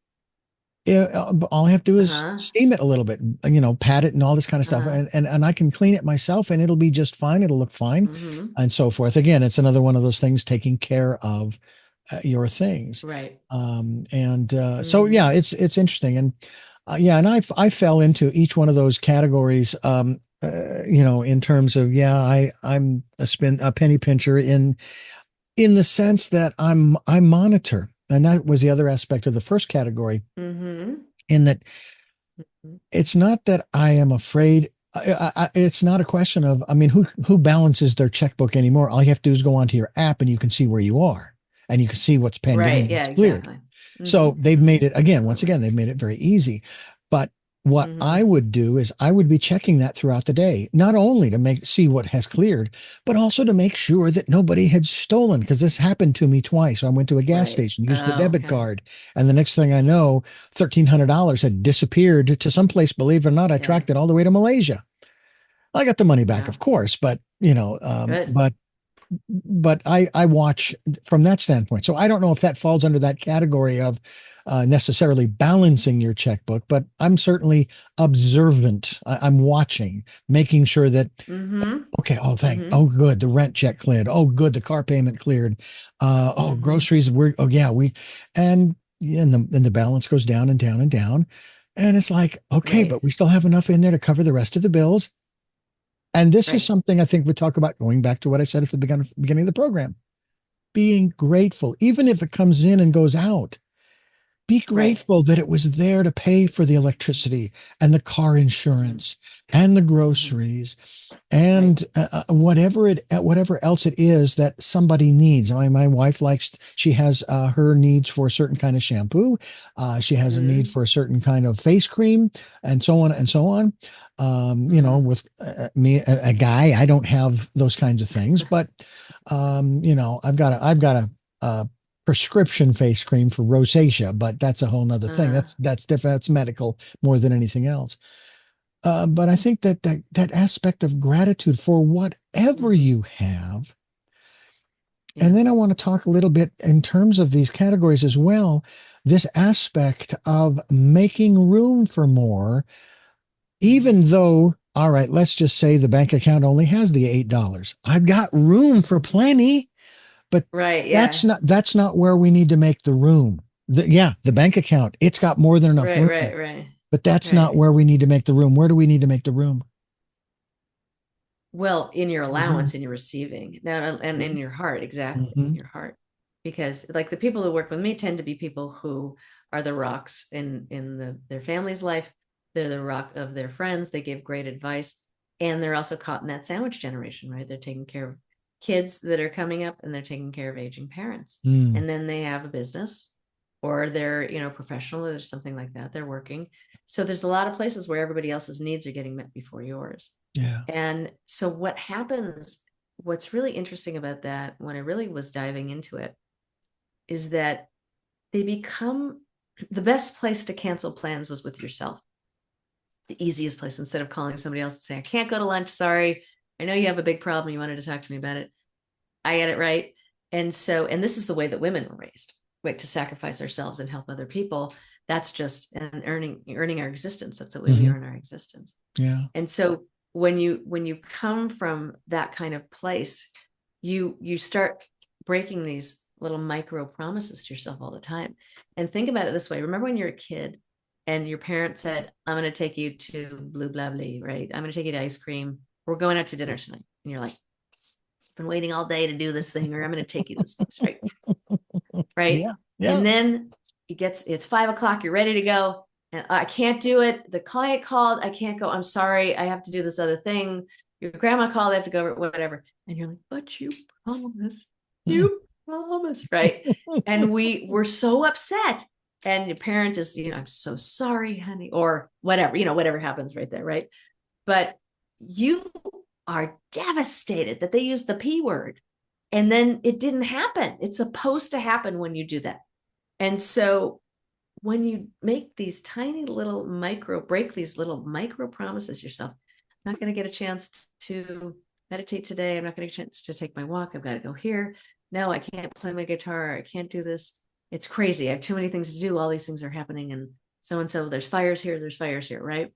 All I have to do is steam it a little bit, pat it and all this kind of stuff. And I can clean it myself, and it'll be just fine. It'll look fine, and so forth. Again, it's another one of those things, taking care of your things. Right. So yeah, it's interesting. And and I fell into each one of those categories, in terms of, I'm a penny pincher in the sense that I monitor. And that was the other aspect of the first category, in that it's not that I am afraid. It's not a question of, who balances their checkbook anymore? All you have to do is go onto your app, and you can see where you are, and you can see what's pending, right? And Yeah, what's cleared. Exactly. So they've made it, once again, they've made it very easy. But what I would do is I would be checking that throughout the day, not only to see what has cleared, but also to make sure that nobody had stolen, because this happened to me twice. I went to a gas station, used the debit card, and the next thing I know, $1,300 had disappeared to someplace, believe it or not. I tracked it all the way to Malaysia. I got the money back, of course, but but I watch from that standpoint. So I don't know if that falls under that category of necessarily balancing your checkbook, but I'm certainly observant. I'm watching, making sure that, okay, oh, good, the rent check cleared. Oh, good, the car payment cleared. Groceries, and the balance goes down and down and down. And it's like, okay, Right. but we still have enough in there to cover the rest of the bills. And this is Right. something I think we talk about going back to what I said at the beginning of the program, being grateful, even if it comes in and goes out. Be Right. grateful that it was there to pay for the electricity and the car insurance and the Mhm. groceries Right. and whatever else it is that somebody needs. My wife likes, she has her needs for a certain kind of shampoo. She has a need Hmm. for a certain kind of face cream, and so on and so on. Hmm. With me, a guy, I don't have those kinds of things, but I've got a prescription face cream for rosacea, but that's a whole nother thing. Uh, That's different. That's medical more than anything else. But I think that aspect of gratitude for whatever mhm. you have. And Yeah. then I want to talk a little bit in terms of these categories as well. This aspect of making room for more, Hmm. even though, all right, let's just say the bank account only has the $8. I've got room for plenty, but Right. that's Yeah. not where we need to make the room. The bank account, it's got more than enough Right. room, Right. Right. but that's not Right. where we need to make the room. Where do we need to make the room? Well, in your Hmm. allowance, in your receiving, now, and in your heart, exactly, Hmm. in your heart, because like the people who work with me tend to be people who are the rocks in their family's life. They're the rock of their friends. They give great advice, and they're also caught in that sandwich generation, right? They're taking care of kids that are coming up, and they're taking care of aging parents, Mm, and then they have a business, or they're professional, or something like that. They're working, so there's a lot of places where everybody else's needs are getting met before yours. yeah. And so what happens, what's really interesting about that when I really was diving into it is that they become the best place to cancel plans was with yourself. The easiest place instead of calling somebody else and saying, I can't go to lunch. Sorry. I know you have a big problem. You wanted to talk to me about it. I get it right. And this is the way that women were raised, right? To sacrifice ourselves and help other people. That's just an earning our existence. That's the way we Hmm. earn our existence. Yeah. And so when you come from that kind of place, you start breaking these little micro promises to yourself all the time. And think about it this way. Remember when you're a kid and your parent said, I'm going to take you to blue blah blah, right? I'm going to take you to ice cream. We're going out to dinner tonight. And you're like, I've been waiting all day to do this thing, or I'm going to take you this place, right? Right. Yeah. Yeah. And then it's 5 o'clock, you're ready to go. And I can't do it. The client called. I can't go. I'm sorry. I have to do this other thing. Your grandma called. I have to go over whatever. And you're like, but you promised. Mm. You promised. Right. And we were so upset. And your parent is, I'm so sorry, honey, or whatever, whatever happens right there. Right. But you are devastated that they used the P word. And then it didn't happen. It's supposed to happen when you do that. And so when you make these tiny little break these little micro promises yourself, I'm not going to get a chance to meditate today. I'm not going to get a chance to take my walk. I've got to go here. No, I can't play my guitar. I can't do this. It's crazy. I have too many things to do. All these things are happening. And so, there's fires here. There's fires here, right?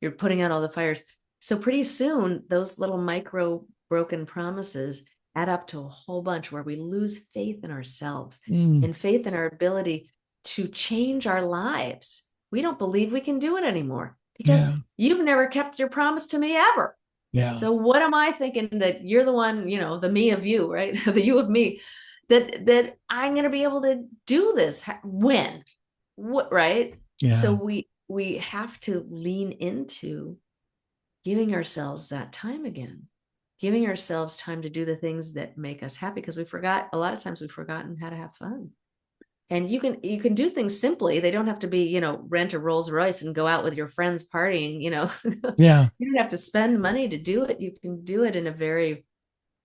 You're putting out all the fires. So pretty soon, those little micro broken promises add up to a whole bunch where we lose faith in ourselves Mm. and faith in our ability to change our lives. We don't believe we can do it anymore because Yeah. you've never kept your promise to me ever. Yeah. So what am I thinking that you're the one, the me of you, right? The you of me, that I'm going to be able to do this when? What, right? So Yeah. we have to lean into giving ourselves that time again, giving ourselves time to do the things that make us happy, because a lot of times we've forgotten how to have fun. And you can do things simply. They don't have to be, rent a Rolls Royce and go out with your friends partying. Yeah. You don't have to spend money to do it. You can do it in a very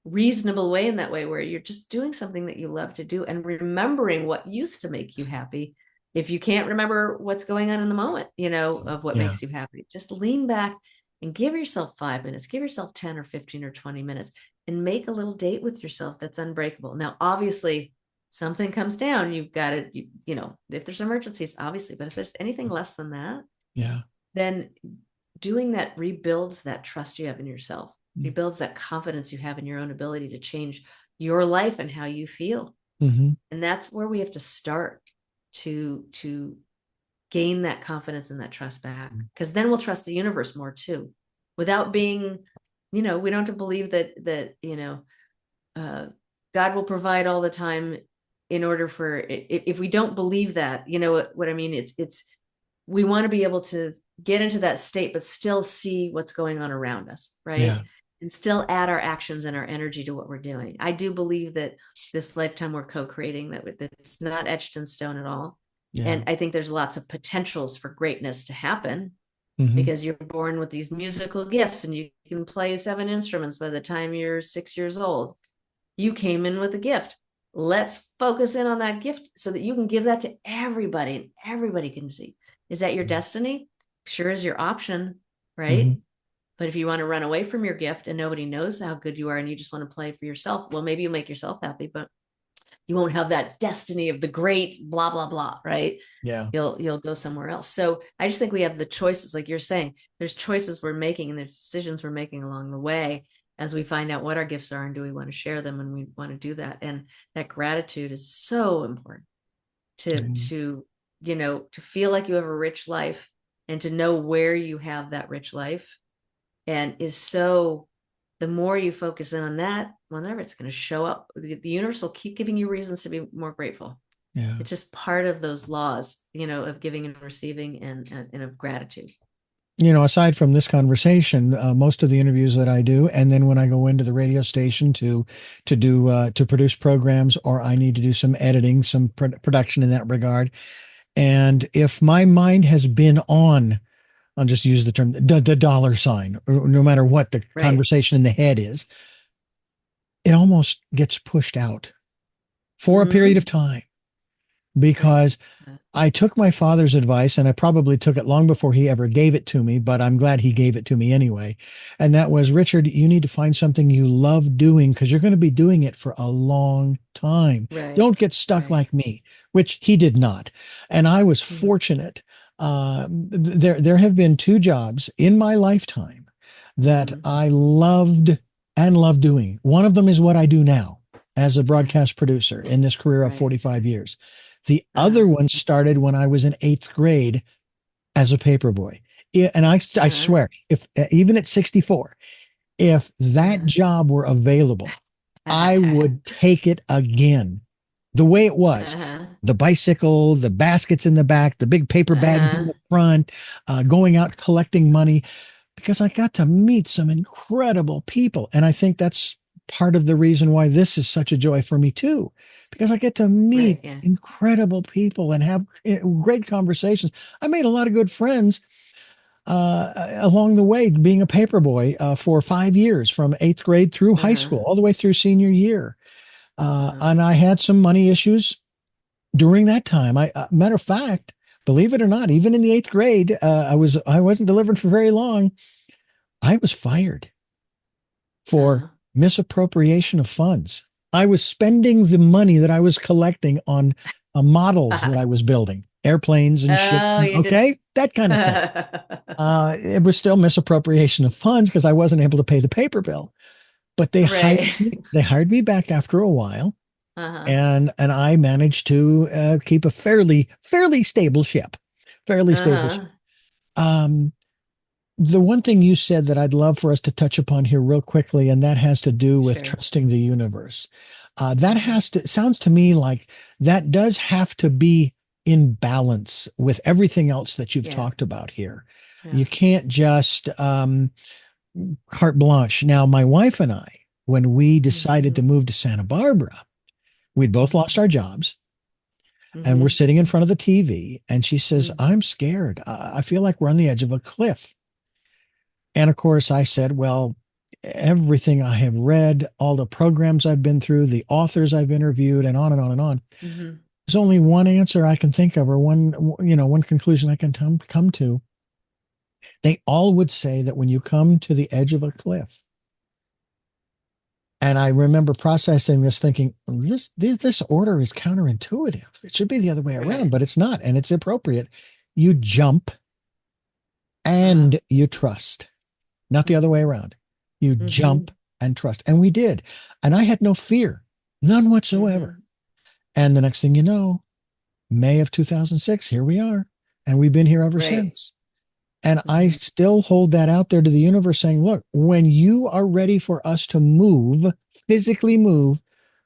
reasonable way, in that way where you're just doing something that you love to do and remembering what used to make you happy. If you can't remember what's going on in the moment, of what Yeah. makes you happy, just lean back and give yourself 5 minutes, give yourself 10 or 15 or 20 minutes, and make a little date with yourself that's unbreakable. Now, obviously, something comes down, you've got to, if there's emergencies, obviously, but if there's anything less than that, Yeah. then doing that rebuilds that trust you have in yourself, Mm. rebuilds that confidence you have in your own ability to change your life and how you feel. Hmm. And that's where we have to start to gain that confidence and that trust back. Because then we'll trust the universe more too, without being, we don't have to believe that God will provide all the time. In order for, if we don't believe that, what I mean, it's we want to be able to get into that state, but still see what's going on around us, right? Yeah. And still add our actions and our energy to what we're doing. I do believe that this lifetime we're co-creating, that it's not etched in stone at all. Yeah. And I think there's lots of potentials for greatness to happen, because you're born with these musical gifts and you can play 7 instruments by the time you're 6 years old. You came in with a gift. Let's focus in on that gift so that you can give that to everybody and everybody can see. Is that your destiny? Sure is your option, right? But if you want to run away from your gift and nobody knows how good you are and you just want to play for yourself, well, maybe you'll make yourself happy, but you won't have that destiny of the great blah, blah, blah, right? Yeah. You'll go somewhere else. So I just think we have the choices, like you're saying, there's choices we're making and there's decisions we're making along the way as we find out what our gifts are and do we want to share them, and we want to do that. And that gratitude is so important to feel like you have a rich life and to know where you have that rich life, and the more you focus in on that, whenever it's going to show up, the universe will keep giving you reasons to be more grateful. Yeah. It's just part of those laws, of giving and receiving and of gratitude. Aside from this conversation, most of the interviews that I do, and then when I go into the radio station to produce programs, or I need to do some editing, some production in that regard, and if my mind has been on, I'll just use the term, the dollar sign, or no matter what the conversation in the head is, it almost gets pushed out for a period of time, because I took my father's advice, and I probably took it long before he ever gave it to me, but I'm glad he gave it to me anyway. And that was, Richard, you need to find something you love doing, because you're going to be doing it for a long time. Don't get stuck like me, which he did not. And I was fortunate. There have been 2 jobs in my lifetime that I loved and love doing. One of them is what I do now as a broadcast producer in this career of 45 years. The other one started when I was in 8th grade as a paperboy. And I swear, if even at 64, if that job were available, I would take it again. The way it was, the bicycle, the baskets in the back, the big paper bags in the front, going out collecting money, because I got to meet some incredible people. And I think that's part of the reason why this is such a joy for me too, because I get to meet incredible people and have great conversations. I made a lot of good friends along the way, being a paperboy for 5 years, from 8th grade through high school, all the way through senior year. And I had some money issues during that time. Matter of fact, believe it or not, even in the 8th grade, I wasn't delivering for very long. I was fired for misappropriation of funds. I was spending the money that I was collecting on models that I was building, airplanes and ships. That kind of thing. It was still misappropriation of funds because I wasn't able to pay the paper bill. But they hired me back after a while, and I managed to keep a fairly stable ship, The one thing you said that I'd love for us to touch upon here real quickly, and that has to do with trusting the universe. Sounds to me like that does have to be in balance with everything else that you've talked about here. You can't just carte blanche. Now, my wife and I, when we decided to move to Santa Barbara, we'd both lost our jobs. And we're sitting in front of the TV, and she says, I'm scared. I feel like we're on the edge of a cliff. And of course, I said, well, everything I have read, all the programs I've been through, the authors I've interviewed, and on and on and on. There's only one answer I can think of, or one conclusion I can come to. They all would say that when you come to the edge of a cliff, and I remember processing this, thinking, this order is counterintuitive. It should be the other way around, but it's not, and it's appropriate. You jump and you trust, not the other way around. You jump and trust. And we did. And I had no fear, none whatsoever. And the next thing you know, May of 2006, here we are. and we've been here ever Right. since. And I Mhm. still hold that out there to the universe saying, look, when you are ready for us to move, physically move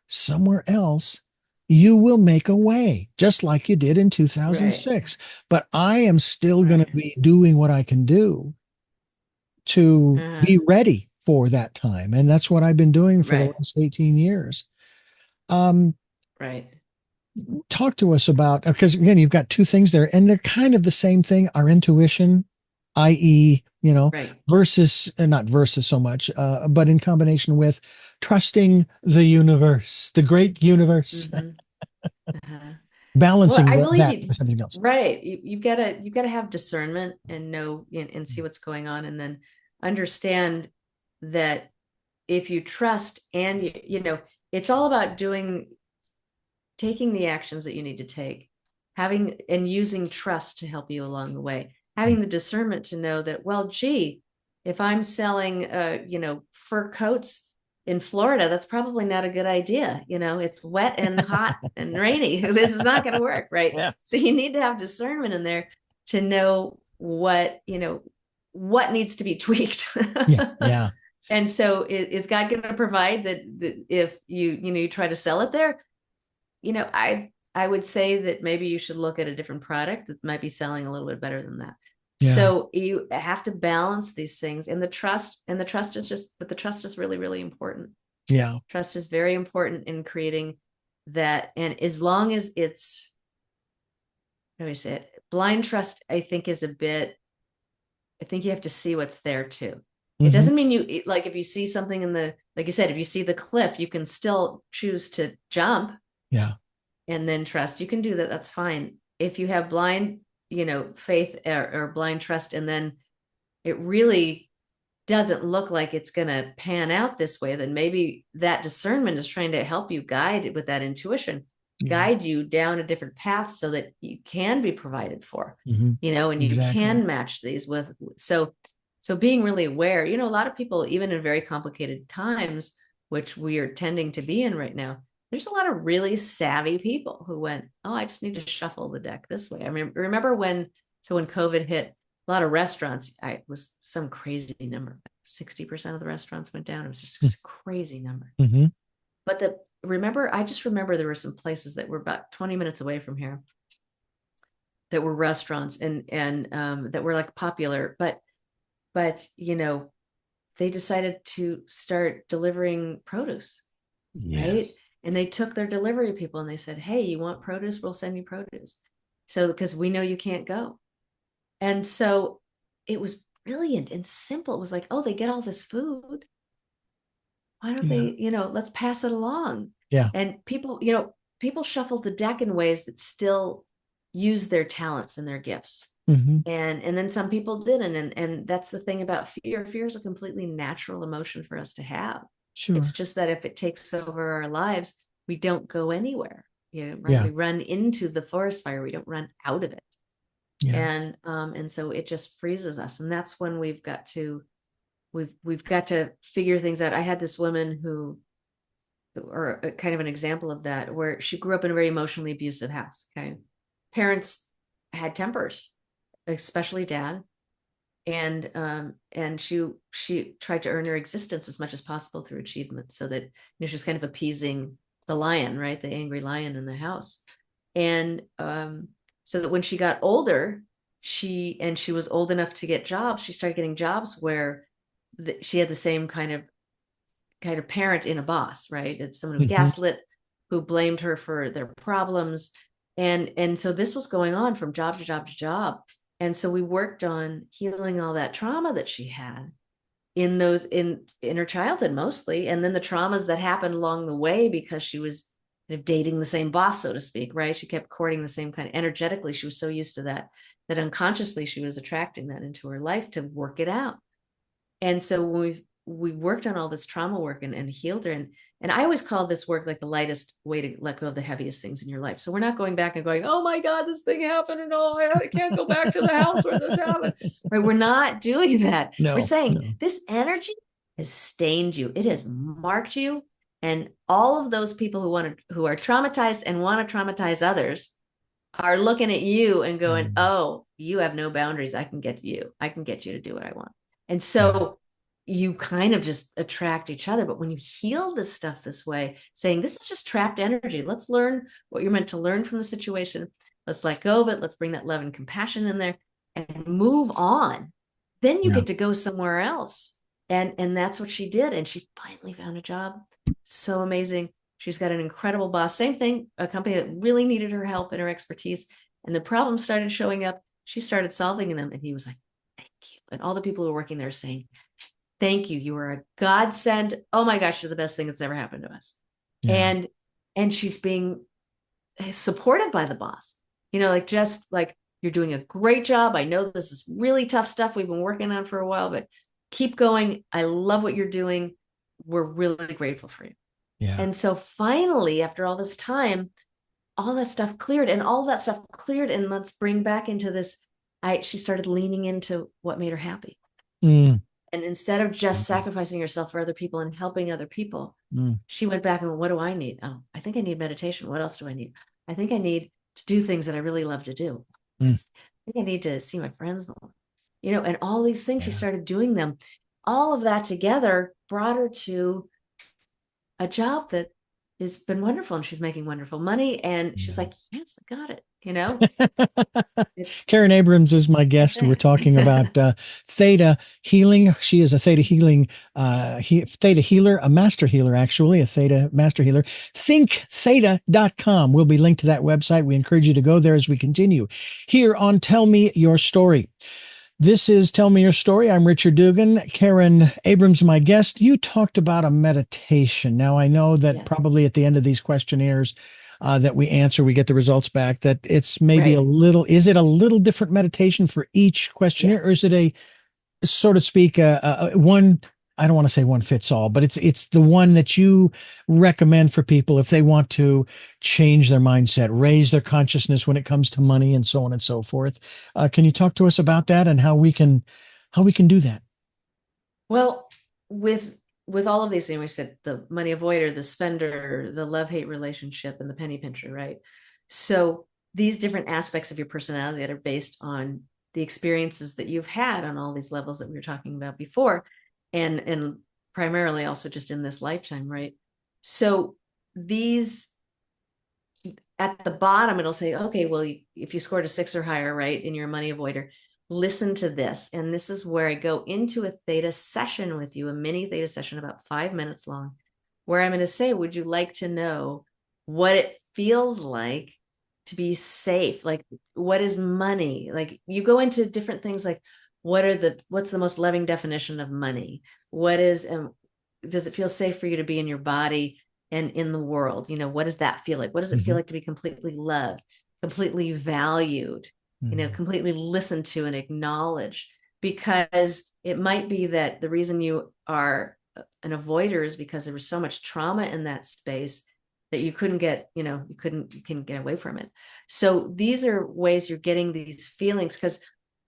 somewhere else, you will make a way, just like you did in Right. 2006. But I am still going to Right. be doing what I can do to Uh-huh. be ready for that time. And that's what I've been doing for the Right. last 18 years. Um, Right. Talk to us about, because again, you've got two things there, and they're kind of the same thing, our intuition, i.e., Right. versus, not versus so much, but in combination with trusting the universe, the great universe, Hmm. Uh-huh. Well, balancing I believe that you, with everything else. right. You've got to have discernment and know and see what's going on, and then understand that if you trust and it's all about taking the actions that you need to take, having and using trust to help you along the way, having the discernment to know that, well, gee, if I'm selling, fur coats in Florida, that's probably not a good idea. It's wet and hot and rainy. This is not going to work, right? Yeah. So you need to have discernment in there to know what needs to be tweaked. Yeah. Yeah. And so is God going to provide that if you try to sell it there? I would say that maybe you should look at a different product that might be selling a little bit better than that. Yeah. So you have to balance these things, and the trust is really, really important. Yeah. Trust is very important in creating that. And as long as it's, how do I say it? Blind trust, I think you have to see what's there too. It Hmm. doesn't mean like if you see something like you said, if you see the cliff, you can still choose to jump Yeah. and then trust. You can do that. That's fine. If you have blind, faith or blind trust, and then it really doesn't look like it's going to pan out this way, then maybe that discernment is trying to help you guide with that intuition, Yeah. guide you down a different path so that you can be provided for, Hmm. and you Exactly. can match these with. So being really aware, a lot of people, even in very complicated times, which we are tending to be in right now, there's a lot of really savvy people who went, oh, I just need to shuffle the deck this way. I mean, remember when COVID hit, a lot of restaurants, I was some crazy number, 60% of the restaurants went down. It was just a crazy number. Hmm. But I just remember there were some places that were about 20 minutes away from here that were restaurants and that were like popular, but they decided to start delivering produce, right? Yes. And they took their delivery people and they said, hey, you want produce? We'll send you produce. So, because we know you can't go. And so it was brilliant and simple. It was like, oh, they get all this food. Why don't Yeah. they, let's pass it along. Yeah. And people shuffled the deck in ways that still use their talents and their gifts. Hmm. And then some people didn't. And that's the thing about fear. Fear is a completely natural emotion for us to have. It's Sure. just that if it takes over our lives, we don't go anywhere, right? Yeah. We run into the forest fire. We don't run out of it. Yeah. And so it just freezes us. And that's when we've got to figure things out. I had this woman or kind of an example of that, where she grew up in a very emotionally abusive house. Okay. Parents had tempers, especially dad. And she tried to earn her existence as much as possible through achievement, so that she was kind of appeasing the lion, right? The angry lion in the house. And so that when she got older, she was old enough to get jobs, she started getting jobs where she had the same kind of parent in a boss, right? It's someone who Hmm. gaslit, who blamed her for their problems. And so this was going on from job to job to job. And so we worked on healing all that trauma that she had in her childhood mostly, and then the traumas that happened along the way because she was kind of dating the same boss, so to speak, right? She kept courting the same kind of, energetically she was so used to that unconsciously she was attracting that into her life to work it out. And so when we worked on all this trauma work and healed her, and I always call this work like the lightest way to let go of the heaviest things in your life. So we're not going back and going, oh my God, this thing happened, and oh, I can't go back to the house where this happened. Right? We're not doing that. We're No. saying No. this energy has stained you, it has marked you, and all of those people who are traumatized and want to traumatize others are looking at you and going, Mm. oh, you have no boundaries. I can get you. I can get you to do what I want. And Yeah. so you kind of just attract each other. But when you heal this stuff this way, saying this is just trapped energy, let's learn what you're meant to learn from the situation. Let's let go of it. Let's bring that love and compassion in there and move on. Then you Yeah. get to go somewhere else. And that's what she did. And she finally found a job. So amazing. She's got an incredible boss. Same thing, a company that really needed her help and her expertise. And the problems started showing up. She started solving them. And he was like, thank you. And all the people who were working there saying, thank you. You are a godsend. Oh my gosh, you're the best thing that's ever happened to us. Yeah. And she's being supported by the boss. Like just like you're doing a great job. I know this is really tough stuff we've been working on for a while, but keep going. I love what you're doing. We're really grateful for you. Yeah. And so finally, after all this time, all that stuff cleared and all that stuff cleared. And let's bring back into this. She started leaning into what made her happy. Mm. And instead of just Mm. sacrificing yourself for other people and helping other people, Mm. she went back and went, what do I need? Oh, I think I need meditation. What else do I need? I think I need to do things that I really love to do. Mm. I think I need to see my friends more, and all these things, she Yeah. started doing them. All of that together brought her to a job that has been wonderful, and she's making wonderful money. And she's Yeah. like, yes, I got it. It's Karen Abrams is my the guest. We're thing. talking about theta healing. She is a theta healing, theta healer, a master healer, actually, a theta master healer. ThinkTheta.com. We'll be linked to that website. We encourage you to go there as we continue here on Tell Me Your Story. This is Tell Me Your Story. I'm Richard Dugan. Karen Abrams, my guest. You talked about a meditation. Now, I know that Yes. probably at the end of these questionnaires that we answer, we get the results back, that it's maybe Right. is it a little different meditation for each questionnaire, Yes. or is it a, so to speak, one, I don't want to say one fits all, but it's the one that you recommend for people if they want to change their mindset, raise their consciousness when it comes to money, and so on and so forth. Can you talk to us about that and how we can do that? Well, with all of these things, we said the money avoider, the spender, the love-hate relationship, and the penny pincher, right? So these different aspects of your personality that are based on the experiences that you've had on all these levels that we were talking about before, and primarily also just in this lifetime, right? So these at the bottom, it'll say, okay, well, if you scored a 6 or higher, right, in your money avoider, listen to this. And this is where I go into a theta session with you, a mini theta session about 5 minutes long, where I'm going to say, would you like to know what it feels like to be safe? Like, what is money? Like, you go into different things like, what's the most loving definition of money? What is, does it feel safe for you to be in your body and in the world? What does that feel like? What does it feel Mhm. like to be completely loved, completely valued, Mhm. completely listened to and acknowledged? Because it might be that the reason you are an avoider is because there was so much trauma in that space that you couldn't get away from it. So these are ways you're getting these feelings, because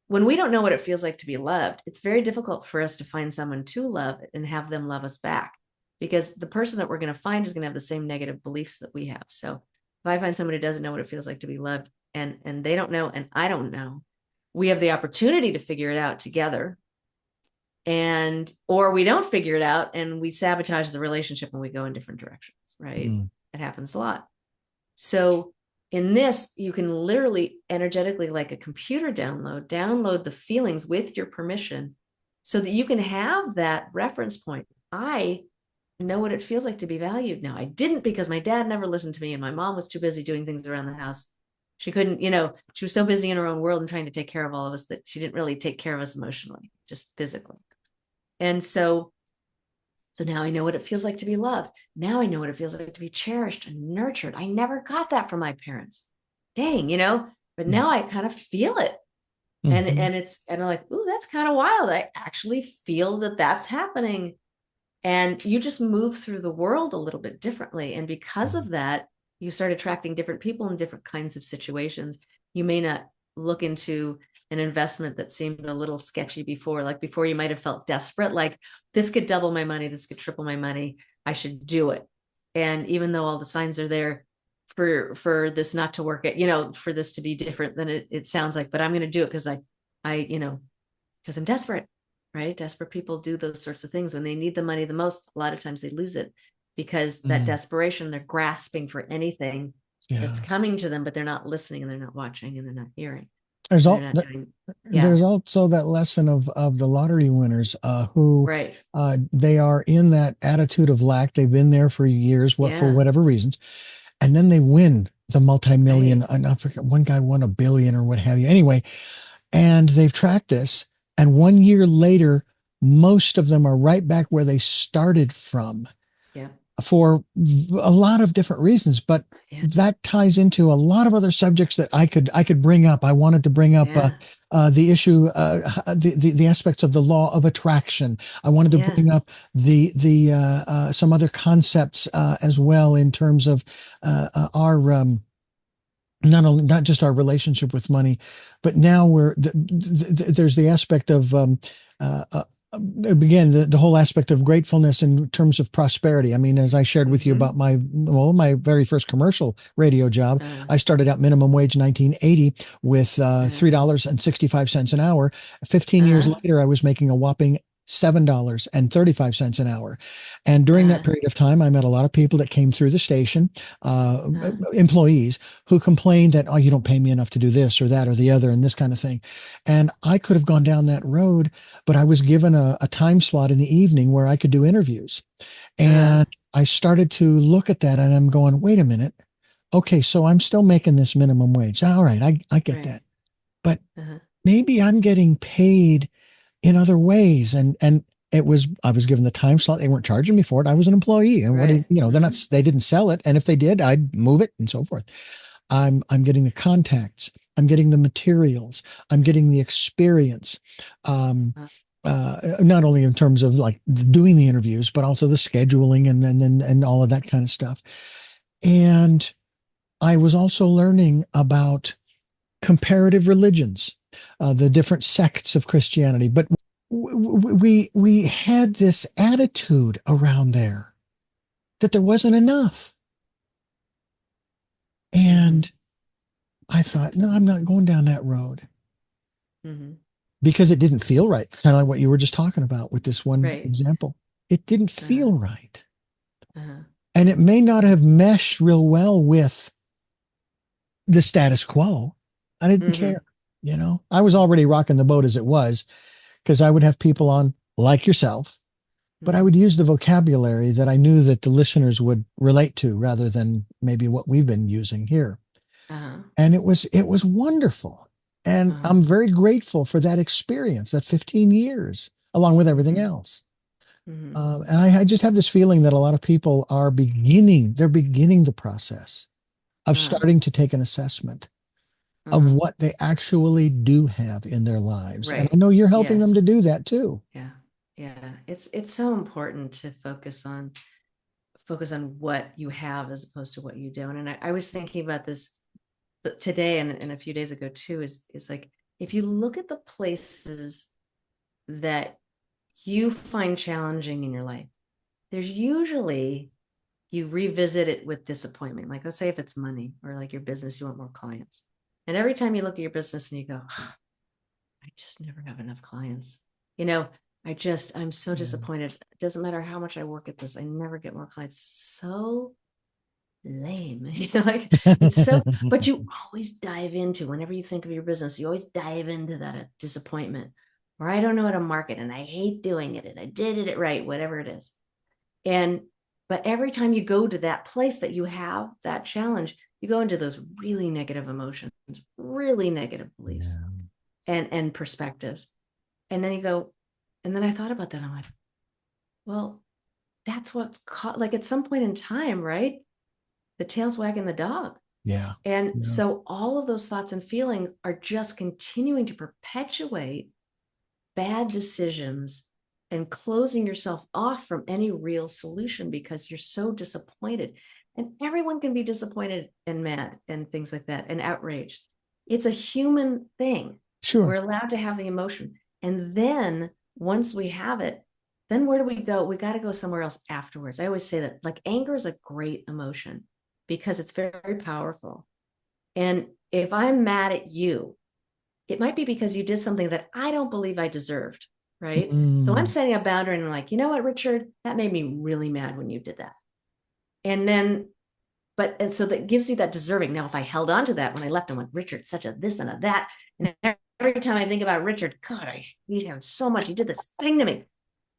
when we don't know what it feels like to be loved, it's very difficult for us to find someone to love and have them love us back, because the person that we're going to find is going to have the same negative beliefs that we have. So if I find somebody who doesn't know what it feels like to be loved, and they don't know and I don't know, we have the opportunity to figure it out together. And or we don't figure it out and we sabotage the relationship and we go in different directions, right? Mm. It happens a lot. So in this, you can literally energetically, like a computer download the feelings with your permission, so that you can have that reference point. I know what it feels like to be valued now. I didn't, because my dad never listened to me and my mom was too busy doing things around the house. She couldn't, she was so busy in her own world and trying to take care of all of us that she didn't really take care of us emotionally, just physically. And so now I know what it feels like to be loved. Now I know what it feels like to be cherished and nurtured. I never got that from my parents. Dang, but Mm. now I kind of feel it. And Mhm. and I'm like, ooh, that's kind of wild. I actually feel that that's happening. And you just move through the world a little bit differently. And because Mm. of that, you start attracting different people in different kinds of situations. You may not look into an investment that seemed a little sketchy before. Like before, you might have felt desperate, like this could double my money, this could triple my money, I should do it. And even though all the signs are there for this not to work at, for this to be different than it sounds like, but I'm going to do it because because I'm desperate, right? Desperate people do those sorts of things when they need the money the most. A lot of times they lose it because that desperation, they're grasping for anything that's coming to them, but they're not listening and they're not watching and they're not hearing. There's They're all not doing, there's also that lesson of the lottery winners who right. they are in that attitude of lack. They've been there for years, what for whatever reasons, and then they win the multi-million. I forget, one guy won a billion or what have you. Anyway, and they've tracked this, and 1 year later, most of them are right back where they started from. Yeah. For a lot of different reasons, but that ties into a lot of other subjects that I could bring up. I wanted to bring up the issue, the aspects of the law of attraction. I wanted to bring up the some other concepts as well in terms of our not just our relationship with money, but now there's the aspect of again, the whole aspect of gratefulness in terms of prosperity. I mean, as I shared with you about my very first commercial radio job, I started out minimum wage 1980 with $3.65 an hour. 15 years later, I was making a whopping $7.35 an hour. And during that period of time, I met a lot of people that came through the station, employees who complained that, oh, you don't pay me enough to do this or that or the other and this kind of thing. And I could have gone down that road, but I was given a time slot in the evening where I could do interviews. And I started to look at that and I'm going, wait a minute. Okay, so I'm still making this minimum wage. All right, I get that. But maybe I'm getting paid in other ways. And I was given the time slot. They weren't charging me for it. I was an employee. And they didn't sell it. And if they did, I'd move it and so forth. I'm getting the contacts. I'm getting the materials. I'm getting the experience. Not only in terms of like doing the interviews, but also the scheduling and all of that kind of stuff. And I was also learning about comparative religions, the different sects of Christianity. But we had this attitude around there that there wasn't enough. And I thought, no, I'm not going down that road. Because it didn't feel right. Kind of like what you were just talking about with this one example. It didn't feel right. And it may not have meshed real well with the status quo. I didn't care. I was already rocking the boat as it was, because I would have people on like yourself, but I would use the vocabulary that I knew that the listeners would relate to rather than maybe what we've been using here. And it was wonderful. And I'm very grateful for that experience, that 15 years, along with everything else. And I just have this feeling that a lot of people they're beginning the process of starting to take an assessment of what they actually do have in their lives. And I know you're helping them to do that too. Yeah. Yeah. It's so important to focus on what you have as opposed to what you don't. And I was thinking about this today and a few days ago too, is like, if you look at the places that you find challenging in your life, there's usually, you revisit it with disappointment. Like, let's say if it's money or like your business, you want more clients. And every time you look at your business and you go, oh, I just never have enough clients. I'm so disappointed. It doesn't matter how much I work at this. I never get more clients. So lame. It's so, but you always dive into, whenever you think of your business, you always dive into that disappointment, or I don't know how to market and I hate doing it and I did it right, whatever it is. But every time you go to that place that you have that challenge, you go into those really negative emotions, really negative beliefs and perspectives. And then you go, and then I thought about that. I'm like, well, that's what's caught, like at some point in time, right? The tail's wagging the dog. Yeah. And so all of those thoughts and feelings are just continuing to perpetuate bad decisions and closing yourself off from any real solution because you're so disappointed. And everyone can be disappointed and mad and things like that and outraged. It's a human thing. Sure. We're allowed to have the emotion. And then once we have it, then where do we go? We got to go somewhere else afterwards. I always say that, like, anger is a great emotion. because it's very powerful. And if I'm mad at you, it might be because you did something that I don't believe I deserved, right? So I'm Mm. setting a boundary and I'm like, you know what, Richard, that made me really mad when you did that. And then, and so that gives you that deserving. Now, if I held on to that when I left and went, Richard's such a this and a that, and every time I think about Richard, God, I hate him so much. He did this thing to me.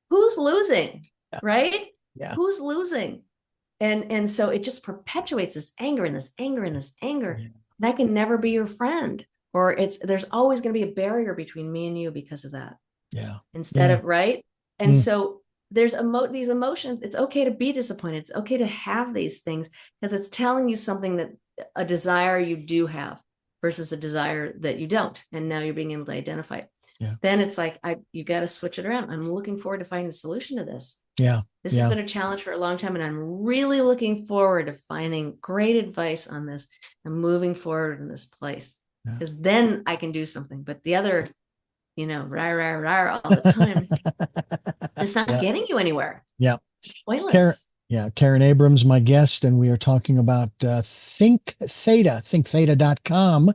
Who's losing, Yeah. right? Yeah. Who's losing? And so it just perpetuates this anger and this anger and this anger. Yeah. And I can never be your friend. Or there's always going to be a barrier between me and you because of that. Yeah. Instead Yeah. of right. And so there's these emotions. It's okay to be disappointed. It's okay to have these things because it's telling you something, that a desire you do have versus a desire that you don't. And now you're being able to identify it. Yeah. Then it's like, you got to switch it around. I'm looking forward to finding a solution to this. Yeah. This has been a challenge for a long time, and I'm really looking forward to finding great advice on this and moving forward in this place, because then I can do something. But the other, rah, rah, rah all the time, just not getting you anywhere. Yeah. Pointless. Karen Abrams, my guest, and we are talking about Think Theta, thinktheta.com.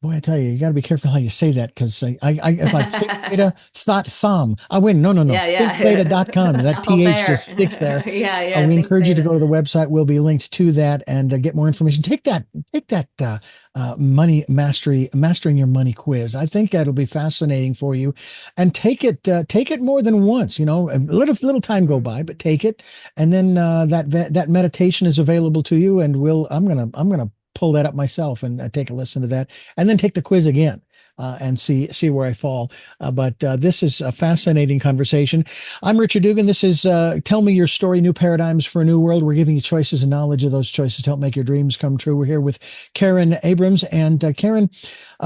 Boy, I tell you, you got to be careful how you say that, because it's like think theta, thought thom. I win. No. Yeah. Thinktheta.com. That TH just sticks there. Yeah. We encourage you to go to the website. We'll be linked to that and get more information. Take that money mastering your money quiz. I think that'll be fascinating for you, and take it more than once. A little time go by, but take it, and then that meditation is available to you. And I'm gonna pull that up myself and take a listen to that, and then take the quiz again. And see where I fall. But this is a fascinating conversation. I'm Richard Dugan. This is Tell Me Your Story, New Paradigms for a New World. We're giving you choices and knowledge of those choices to help make your dreams come true. We're here with Karen Abrams. And Karen,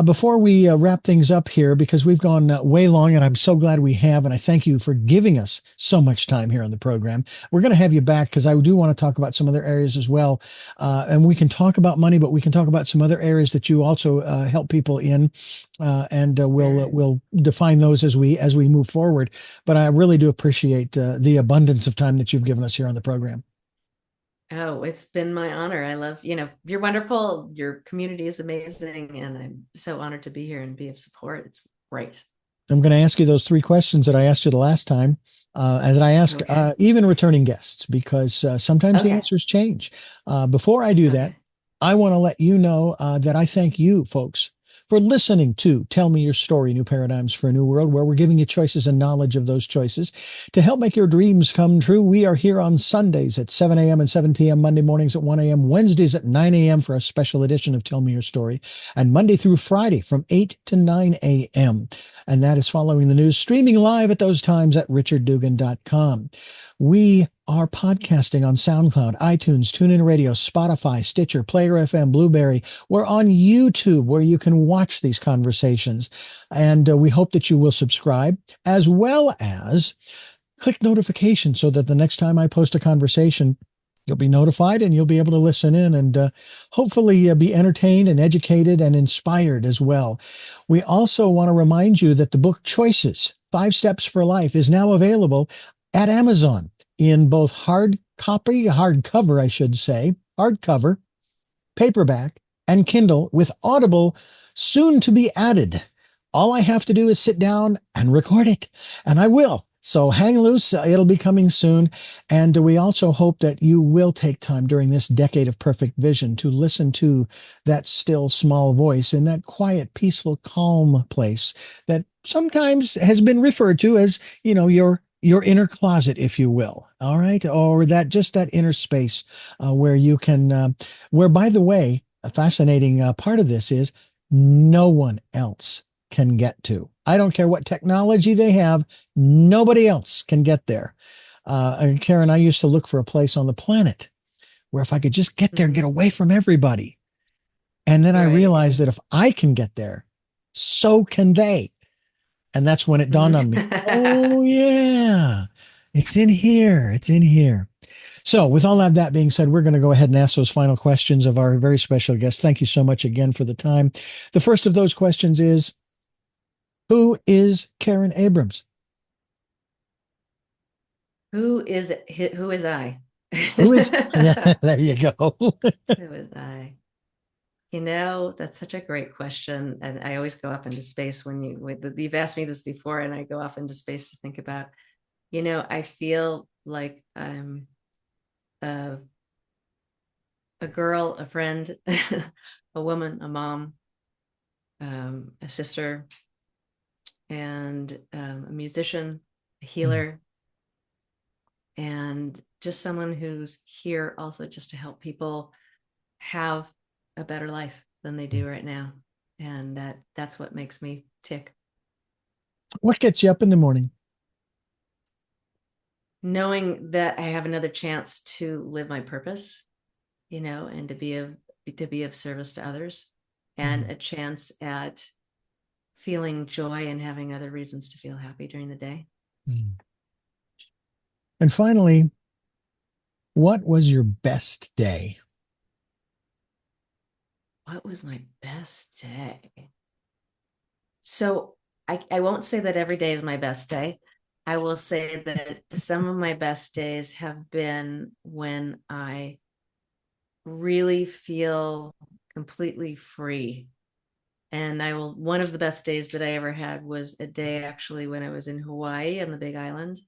before we wrap things up here, because we've gone way long, and I'm so glad we have, and I thank you for giving us so much time here on the program. We're going to have you back, because I do want to talk about some other areas as well. And we can talk about money, but we can talk about some other areas that you also help people in. And we'll define those as we move forward. But I really do appreciate the abundance of time that you've given us here on the program. Oh, it's been my honor. I love, you're wonderful. Your community is amazing, and I'm so honored to be here and be of support. It's great. I'm going to ask you those 3 questions that I asked you the last time, and that I ask even returning guests, because sometimes the answers change. Before I do that, I want to let you know that I thank you, folks, for listening to Tell Me Your Story, New Paradigms for a New World, where we're giving you choices and knowledge of those choices to help make your dreams come true. We are here on Sundays at 7 a.m. and 7 p.m., Monday mornings at 1 a.m., Wednesdays at 9 a.m. for a special edition of Tell Me Your Story, and Monday through Friday from 8 to 9 a.m. And that is following the news, streaming live at those times at richarddugan.com. We are podcasting on SoundCloud, iTunes, TuneIn Radio, Spotify, Stitcher, Player FM, Blueberry. We're on YouTube, where you can watch these conversations. And we hope that you will subscribe, as well as click notifications, so that the next time I post a conversation, you'll be notified and you'll be able to listen in and hopefully be entertained and educated and inspired as well. We also want to remind you that the book Choices, 5 Steps for Life, is now available at Amazon in both hardcover, I should say, hardcover, paperback, and Kindle, with Audible soon to be added. All I have to do is sit down and record it, and I will. So hang loose. It'll be coming soon. And we also hope that you will take time during this decade of perfect vision to listen to that still small voice in that quiet, peaceful, calm place that sometimes has been referred to as, your inner closet, if you will. All right. Or that inner space where you can, where, by the way, a fascinating part of this is no one else can get to. I don't care what technology they have. Nobody else can get there. And Karen, I used to look for a place on the planet where if I could just get there and get away from everybody. And then I realized that if I can get there, so can they. And that's when it dawned on me. Oh, yeah, it's in here. It's in here. So with all of that being said, we're going to go ahead and ask those final questions of our very special guest. Thank you so much again for the time. The first of those questions is, who is Karen Abrams? Who is I? Who is? There you go. Who was I? You know, that's such a great question. And I always go off into space you've asked me this before, and I go off into space to think about, I feel like I'm a, a girl, a friend, a woman, a mom, a sister, and a musician, a Mm, healer, and just someone who's here also just to help people have a better life than they mm. do right now. And that's what makes me tick. What gets you up in the morning? Knowing that I have another chance to live my purpose, and to be of service to others, and Mm, a chance at feeling joy and having other reasons to feel happy during the day. mm. And finally, what was your best day? What was my best day? So I won't say that every day is my best day. I will say that some of my best days have been when I really feel completely free. And one of the best days that I ever had was a day actually when I was in Hawaii on the Big Island.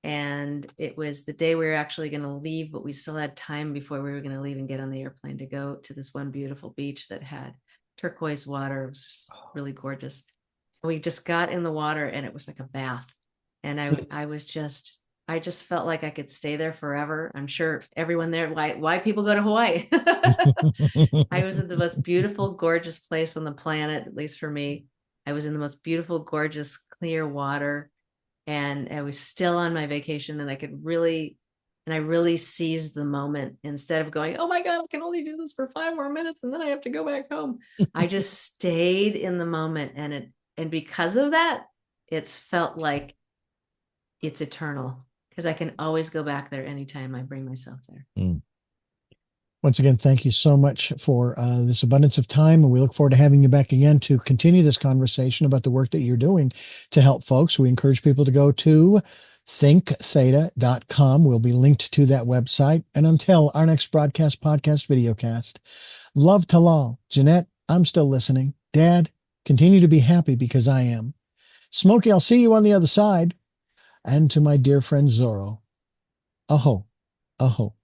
And it was the day we were actually going to leave, but we still had time before we were going to leave and get on the airplane to go to this one beautiful beach that had turquoise water. It was just really gorgeous. We just got in the water and it was like a bath. And I just felt like I could stay there forever. I'm sure everyone there, why people go to Hawaii. I was in the most beautiful, gorgeous place on the planet, at least for me. I was in the most beautiful, gorgeous, clear water, and I was still on my vacation, and I really seized the moment instead of going, oh my God, I can only do this for 5 more minutes and then I have to go back home. I just stayed in the moment, and because of that, it's felt like it's eternal because I can always go back there anytime I bring myself there. Mm. Once again, thank you so much for this abundance of time. And we look forward to having you back again to continue this conversation about the work that you're doing to help folks. We encourage people to go to thinktheta.com. We'll be linked to that website. And until our next broadcast, podcast, videocast, love to all. Jeanette, I'm still listening. Dad, continue to be happy because I am. Smokey, I'll see you on the other side. And to my dear friend Zorro, aho, aho.